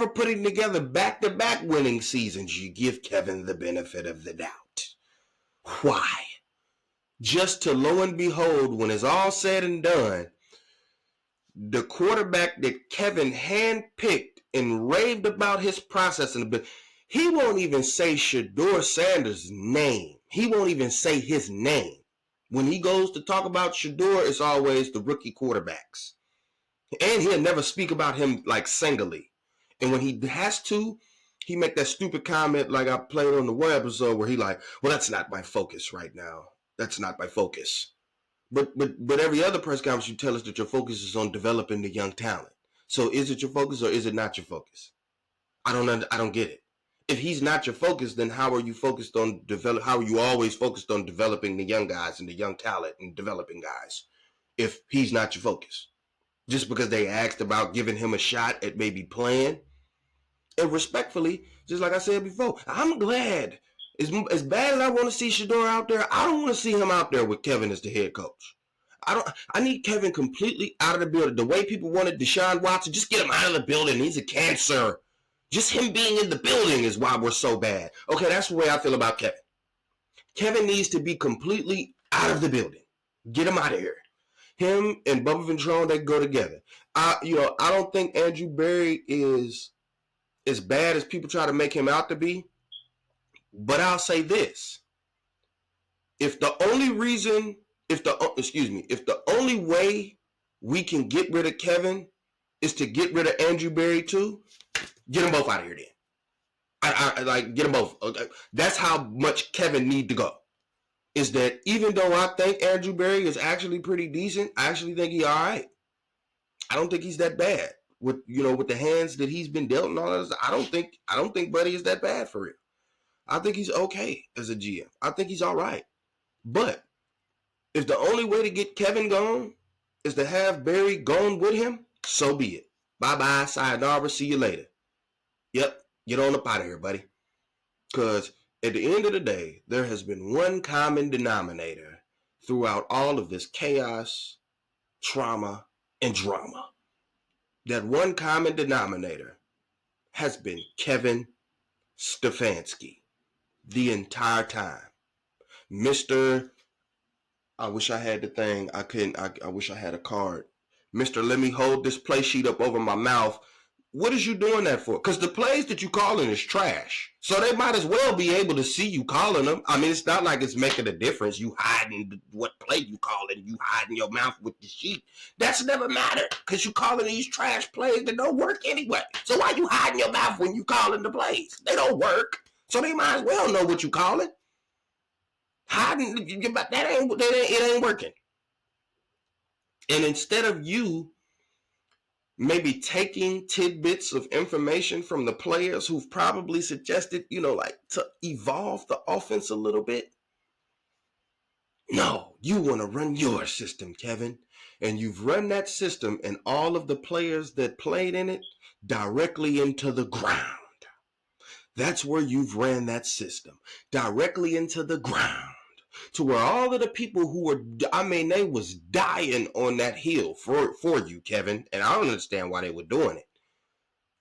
putting together back-to-back winning seasons, you give Kevin the benefit of the doubt. Why? Just to lo and behold, when it's all said and done, the quarterback that Kevin handpicked and raved about his processing, but he won't even say Shedeur Sanders' name. He won't even say his name. When he goes to talk about Shedeur, it's always the rookie quarterbacks. And he'll never speak about him like singly. And when he has to, he make that stupid comment like I played on the one episode where he like, well, that's not my focus right now. That's not my focus. But every other press conference you tell us that your focus is on developing the young talent. So is it your focus or is it not your focus? I don't get it. If he's not your focus, then how are you focused on how are you always focused on developing the young guys and the young talent and developing guys if he's not your focus? Just because they asked about giving him a shot at maybe playing. And respectfully, just like I said before, I'm glad. As bad as I want to see Shedeur out there, I don't want to see him out there with Kevin as the head coach. I need Kevin completely out of the building. The way people wanted Deshaun Watson, just get him out of the building. He's a cancer. Just him being in the building is why we're so bad. Okay, that's the way I feel about Kevin. Kevin needs to be completely out of the building. Get him out of here. Him and Bubba Ventrone, they go together. I don't think Andrew Berry is as bad as people try to make him out to be. But I'll say this. If the only way we can get rid of Kevin is to get rid of Andrew Berry too, get them both out of here then. I get them both. Okay. That's how much Kevin need to go. Is that even though I think Andrew Berry is actually pretty decent, I actually think he's all right. I don't think he's that bad with the hands that he's been dealt and all that. I don't think Buddy is that bad for real. I think he's okay as a GM. I think he's all right. But if the only way to get Kevin gone is to have Berry gone with him, so be it. Bye-bye, sayonara, see you later. Yep, get on up out of here, buddy. Because at the end of the day, there has been one common denominator throughout all of this chaos, trauma, and drama. That one common denominator has been Kevin Stefanski the entire time. Mr. I wish I had the thing. I couldn't. I wish I had a card. Mr. Let me hold this play sheet up over my mouth. What is you doing that for? Because the plays that you calling is trash. So they might as well be able to see you calling them. I mean, it's not like it's making a difference. You hiding what play you calling. You hiding your mouth with the sheet. That's never mattered because you calling these trash plays that don't work anyway. So why you hiding your mouth when you calling the plays? They don't work. So they might as well know what you calling. Hiding, it ain't working. And instead of you maybe taking tidbits of information from the players who've probably suggested, to evolve the offense a little bit. No, you want to run your system, Kevin. And you've run that system and all of the players that played in it directly into the ground. That's where you've ran that system, directly into the ground. To where all of the people who were, they was dying on that hill for you, Kevin. And I don't understand why they were doing it.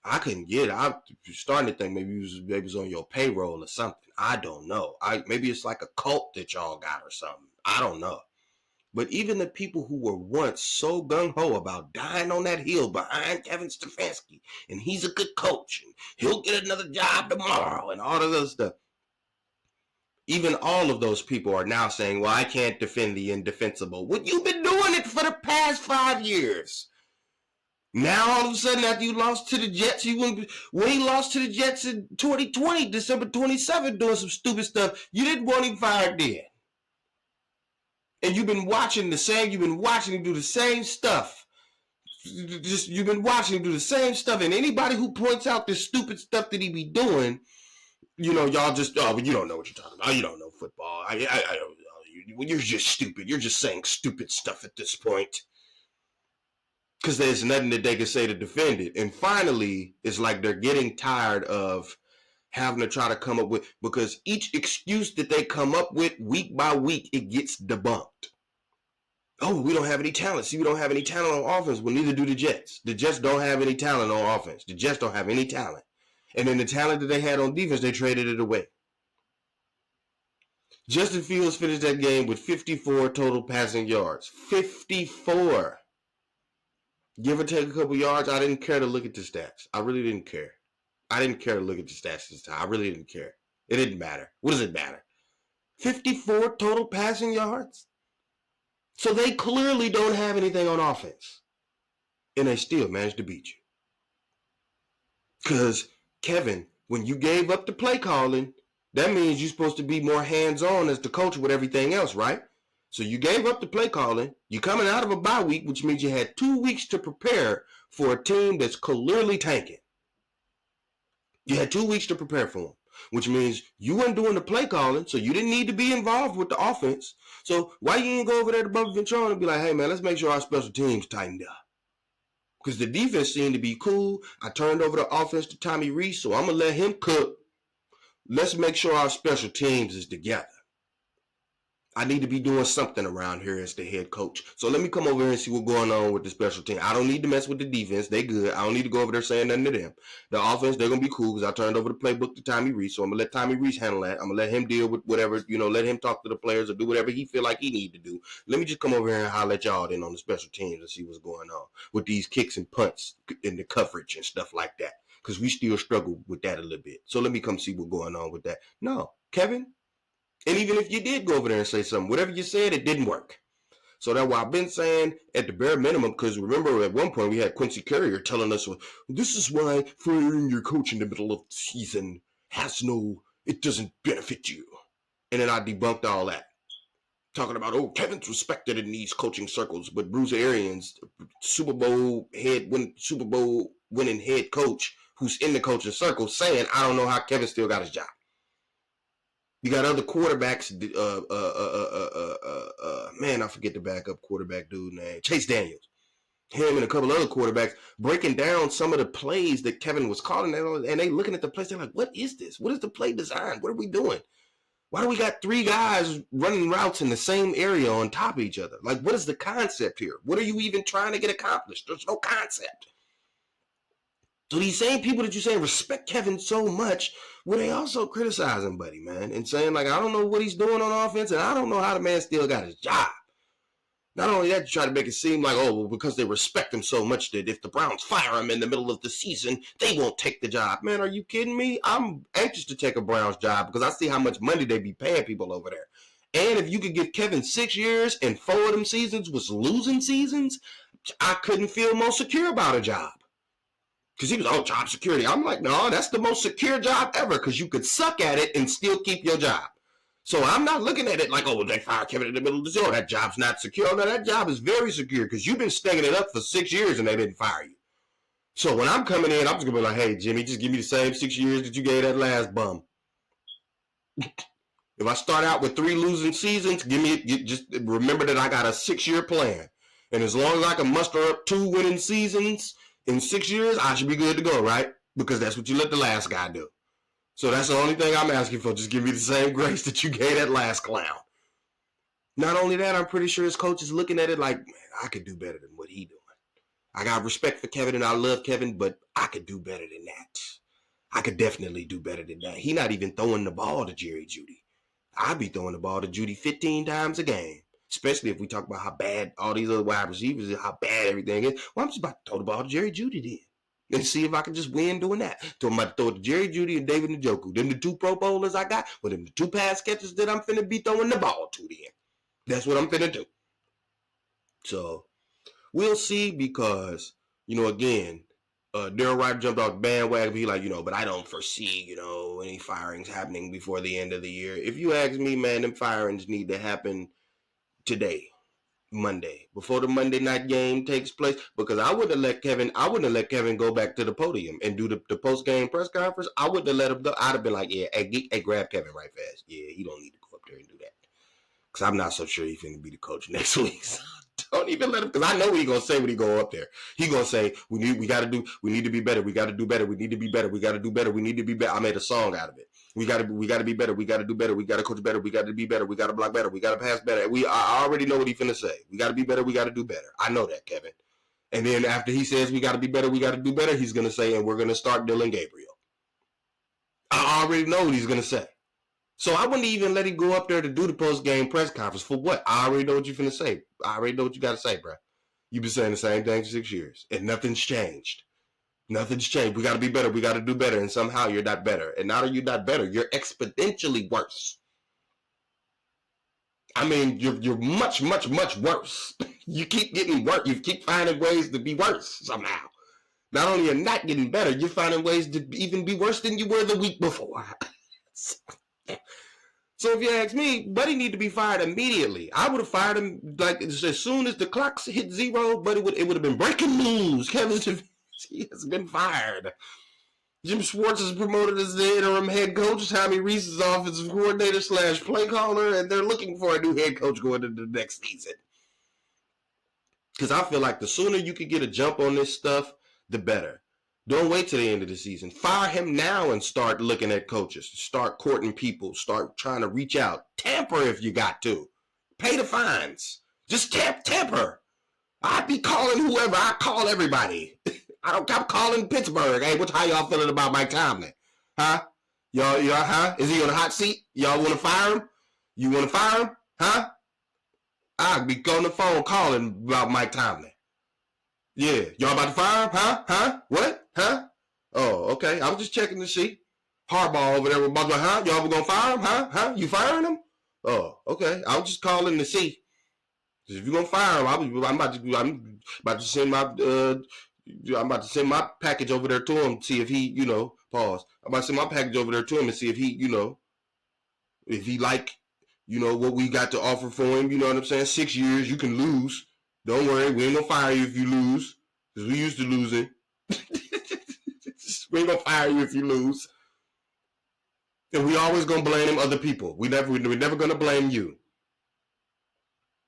I couldn't get it. I'm starting to think maybe it was on your payroll or something. I don't know. Maybe it's like a cult that y'all got or something. I don't know. But even the people who were once so gung-ho about dying on that hill behind Kevin Stefanski, and he's a good coach, and he'll get another job tomorrow, and all of this stuff. Even all of those people are now saying, well, I can't defend the indefensible. Well, you've been doing it for the past 5 years. Now, all of a sudden, after you lost to the Jets, when he lost to the Jets in 2020, December 27th, doing some stupid stuff, you didn't want him fired then. And you've been watching him do the same stuff. You've been watching him do the same stuff. And anybody who points out this stupid stuff that he be doing, y'all just, but you don't know what you're talking about. You don't know football. You're just stupid. You're just saying stupid stuff at this point. Because there's nothing that they can say to defend it. And finally, it's like they're getting tired of having to try to come up with, because each excuse that they come up with week by week, it gets debunked. Oh, we don't have any talent. See, we don't have any talent on offense. Well, neither do the Jets. The Jets don't have any talent on offense. The Jets don't have any talent. And then the talent that they had on defense, they traded it away. Justin Fields finished that game with 54 total passing yards. 54. Give or take a couple yards. I didn't care to look at the stats. I really didn't care. I didn't care to look at the stats this time. I really didn't care. It didn't matter. What does it matter? 54 total passing yards? So they clearly don't have anything on offense. And they still managed to beat you. Because, Kevin, when you gave up the play calling, that means you're supposed to be more hands-on as the coach with everything else, right? So you gave up the play calling. You're coming out of a bye week, which means you had 2 weeks to prepare for a team that's clearly tanking. You had 2 weeks to prepare for them, which means you weren't doing the play calling, so you didn't need to be involved with the offense. So why you ain't go over there to Bubba Ventrone and be like, hey, man, let's make sure our special teams tightened up? Because the defense seemed to be cool. I turned over the offense to Tommy Reese, so I'm going to let him cook. Let's make sure our special teams is together. I need to be doing something around here as the head coach. So let me come over here and see what's going on with the special team. I don't need to mess with the defense. They good. I don't need to go over there saying nothing to them. The offense, they're going to be cool because I turned over the playbook to Tommy Reese. So I'm going to let Tommy Reese handle that. I'm going to let him deal with whatever, let him talk to the players or do whatever he feel like he need to do. Let me just come over here and holler at y'all then on the special teams and see what's going on with these kicks and punts and the coverage and stuff like that. Because we still struggle with that a little bit. So let me come see what's going on with that. No, Kevin. And even if you did go over there and say something, whatever you said, it didn't work. So that's why I've been saying at the bare minimum, because remember at one point we had Quincy Carrier telling us, well, this is why firing your coach in the middle of the season it doesn't benefit you. And then I debunked all that. Talking about, Kevin's respected in these coaching circles, but Bruce Arians, Super Bowl winning head coach, who's in the coaching circle, saying, I don't know how Kevin still got his job. You got other quarterbacks. Man, I forget the backup quarterback dude name. Chase Daniels. Him and a couple other quarterbacks breaking down some of the plays that Kevin was calling, and they looking at the plays. They're like, "What is this? What is the play design? What are we doing? Why do we got 3 guys running routes in the same area on top of each other? Like, what is the concept here? What are you even trying to get accomplished? There's no concept." So these same people that you say respect Kevin so much, well, they also criticizing Buddy, man, and saying, like, I don't know what he's doing on offense, and I don't know how the man still got his job. Not only that, you try to make it seem like, because they respect him so much that if the Browns fire him in the middle of the season, they won't take the job. Man, are you kidding me? I'm anxious to take a Browns job because I see how much money they be paying people over there. And if you could give Kevin 6 years and 4 of them seasons was losing seasons, I couldn't feel more secure about a job. Because he was, job security. I'm like, no, that's the most secure job ever because you could suck at it and still keep your job. So I'm not looking at it like, they fired Kevin in the middle of the season. That job's not secure. No, that job is very secure because you've been stinging it up for 6 years and they didn't fire you. So when I'm coming in, I'm just going to be like, hey, Jimmy, just give me the same 6 years that you gave that last bum. If I start out with 3 losing seasons, just remember that I got a 6-year plan. And as long as I can muster up 2 winning seasons in 6 years, I should be good to go, right? Because that's what you let the last guy do. So that's the only thing I'm asking for. Just give me the same grace that you gave that last clown. Not only that, I'm pretty sure his coach is looking at it like, man, I could do better than what he doing. I got respect for Kevin and I love Kevin, but I could do better than that. I could definitely do better than that. He not even throwing the ball to Jerry Jeudy. I'd be throwing the ball to Jeudy 15 times a game. Especially if we talk about how bad all these other wide receivers is, how bad everything is. Well, I'm just about to throw the ball to Jerry Jeudy then. And see if I can just win doing that. So I'm about to throw it to Jerry Jeudy and David Njoku. Them the 2 Pro Bowlers I got. But them the 2 pass catchers that I'm finna be throwing the ball to then. That's what I'm finna do. So we'll see because, again, Daryl Wright jumped off the bandwagon. He like, but I don't foresee, any firings happening before the end of the year. If you ask me, man, them firings need to happen today. Monday, before the Monday night game takes place, because I wouldn't have let Kevin go back to the podium and do the post-game press conference. I wouldn't have let him go. I'd have been like, yeah, hey, grab Kevin right fast. Yeah, he don't need to go up there and do that. Because I'm not so sure he's going to be the coach next week. So don't even let him, because I know what he's going to say when he go up there. He's going to say, we need to be better. We got to do better. We need to be better. We got to do better. We need to be better. I made a song out of it. We got to be better. We got to do better. We got to coach better. We got to be better. We got to block better. We got to pass better. I already know what he's finna say. We got to be better. We got to do better. I know that, Kevin. And then after he says we got to be better, we got to do better, he's going to say, and we're going to start Dylan Gabriel. I already know what he's going to say. So I wouldn't even let him go up there to do the post-game press conference. For what? I already know what you're finna say. I already know what you got to say, bro. You've been saying the same thing for 6 years, and nothing's changed. Nothing's changed. We got to be better. We got to do better. And somehow you're not better. And not are you not better, you're exponentially worse. I mean, you're much, much, much worse. You keep getting worse. You keep finding ways to be worse somehow. Not only are you not getting better, you're finding ways to even be worse than you were the week before. So if you ask me, Buddy need to be fired immediately. I would have fired him like as soon as the clock hit 0. But it would have been breaking news. Kevin Stefanski has been fired. Jim Schwartz is promoted as the interim head coach. Tommy Reese is offensive coordinator / play caller, and they're looking for a new head coach going into the next season. Because I feel like the sooner you can get a jump on this stuff, the better. Don't wait till the end of the season. Fire him now and start looking at coaches. Start courting people. Start trying to reach out. Tamper if you got to. Pay the fines. Just tamper. I'd be calling whoever. I call everybody. I'm calling Pittsburgh. Hey, how y'all feeling about Mike Tomlin? Huh? Y'all, huh? Is he on the hot seat? Y'all want to fire him? You want to fire him? Huh? I'll be on the phone calling about Mike Tomlin. Yeah. Y'all about to fire him? Huh? What? Huh? Oh, okay. I was just checking to see. Harbaugh over there with Butler. Huh? Y'all were going to fire him? Huh? You firing him? Oh, okay. I was just calling to see. If you're going to fire him, I'm about to send my... I'm about to send my package over there to him, see if he, pause. I'm about to send my package over there to him and see if he, if he like, what we got to offer for him. You know what I'm saying? 6 years, you can lose. Don't worry, we ain't gonna fire you if you lose, because we used to losing. We ain't gonna fire you if you lose. And we always gonna blame other people. We're never gonna blame you.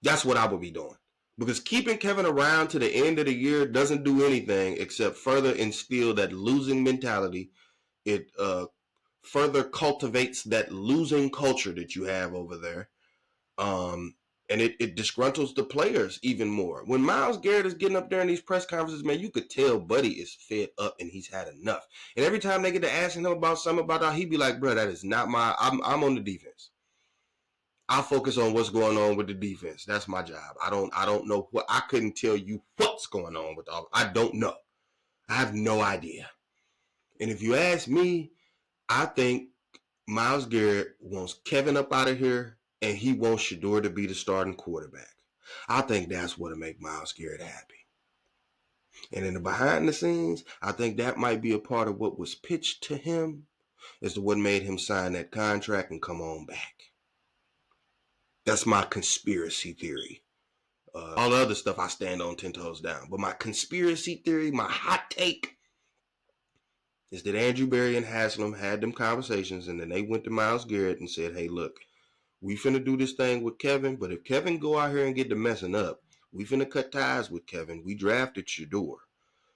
That's what I would be doing. Because keeping Kevin around to the end of the year doesn't do anything except further instill that losing mentality. It further cultivates that losing culture that you have over there. And it disgruntles the players even more. When Myles Garrett is getting up there in these press conferences, man, you could tell Buddy is fed up and he's had enough. And every time they get to asking him about something about that, he'd be like, bro, that is not I'm on the defense. I focus on what's going on with the defense. That's my job. I don't know what. I couldn't tell you what's going on with all. I don't know. I have no idea. And if you ask me, I think Myles Garrett wants Kevin up out of here, and he wants Shedeur to be the starting quarterback. I think that's what'll make Myles Garrett happy. And in the behind the scenes, I think that might be a part of what was pitched to him as to what made him sign that contract and come on back. That's my conspiracy theory. All the other stuff I stand on 10 toes down. But my conspiracy theory, my hot take, is that Andrew Berry and Haslam had them conversations, and then they went to Myles Garrett and said, hey, look, we finna do this thing with Kevin, but if Kevin go out here and get to messing up, we finna cut ties with Kevin. We drafted Shedeur.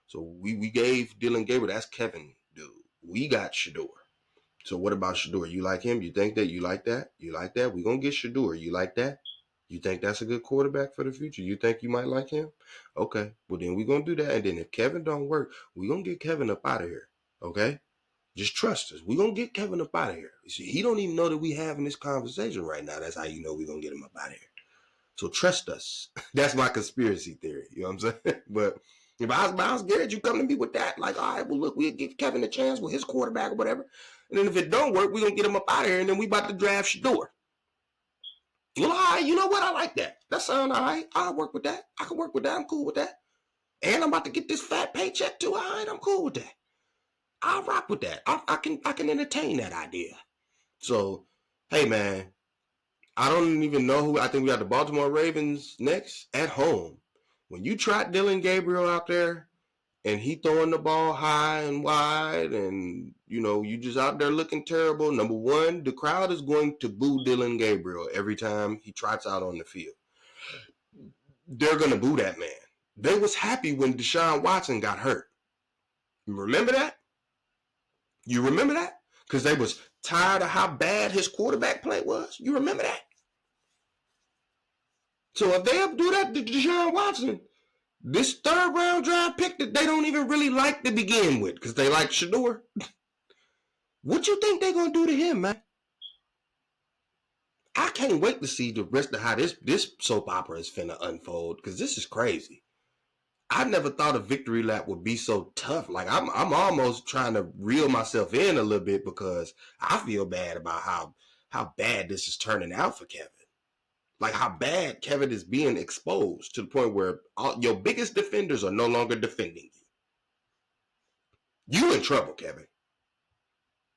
So we gave Dylan Gabriel, that's Kevin, dude. We got Shedeur. So what about Shedeur? You like him? You think that? You like that? You like that? We're going to get Shedeur. You like that? You think that's a good quarterback for the future? You think you might like him? Okay. Well, then we're going to do that. And then if Kevin don't work, we're going to get Kevin up out of here. Okay? Just trust us. We're going to get Kevin up out of here. You see, he don't even know that we having this conversation right now. That's how you know we're going to get him up out of here. So trust us. That's my conspiracy theory. You know what I'm saying? But if I was Myles Garrett, you come to me with that. Like, all right, well, look, we'll give Kevin a chance with his quarterback or whatever. And then if it don't work, we're going to get him up out of here, and then we about to draft Shedeur. Well, all right, you know what? I like that. That sounds all right. I'll work with that. I can work with that. I'm cool with that. And I'm about to get this fat paycheck too. All right, I'm cool with that. I'll rock with that. I can entertain that idea. So, hey, man, I don't even know who. I think we got the Baltimore Ravens next at home. When you trot Dylan Gabriel out there, and he throwing the ball high and wide, and, you just out there looking terrible. Number one, the crowd is going to boo Dylan Gabriel every time he trots out on the field. They're going to boo that man. They was happy when Deshaun Watson got hurt. You remember that? You remember that? Because they was tired of how bad his quarterback play was. You remember that? So if they do that to Deshaun Watson, this third round draft pick that they don't even really like to begin with, because they like Shedeur, what you think they're going to do to him, man? I can't wait to see the rest of how this soap opera is finna unfold, because this is crazy. I never thought a victory lap would be so tough. Like, I'm almost trying to reel myself in a little bit, because I feel bad about how bad this is turning out for Kevin. Like, how bad Kevin is being exposed to the point where your biggest defenders are no longer defending you. You in trouble, Kevin.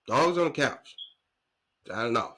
Dogs on the couch. I don't know.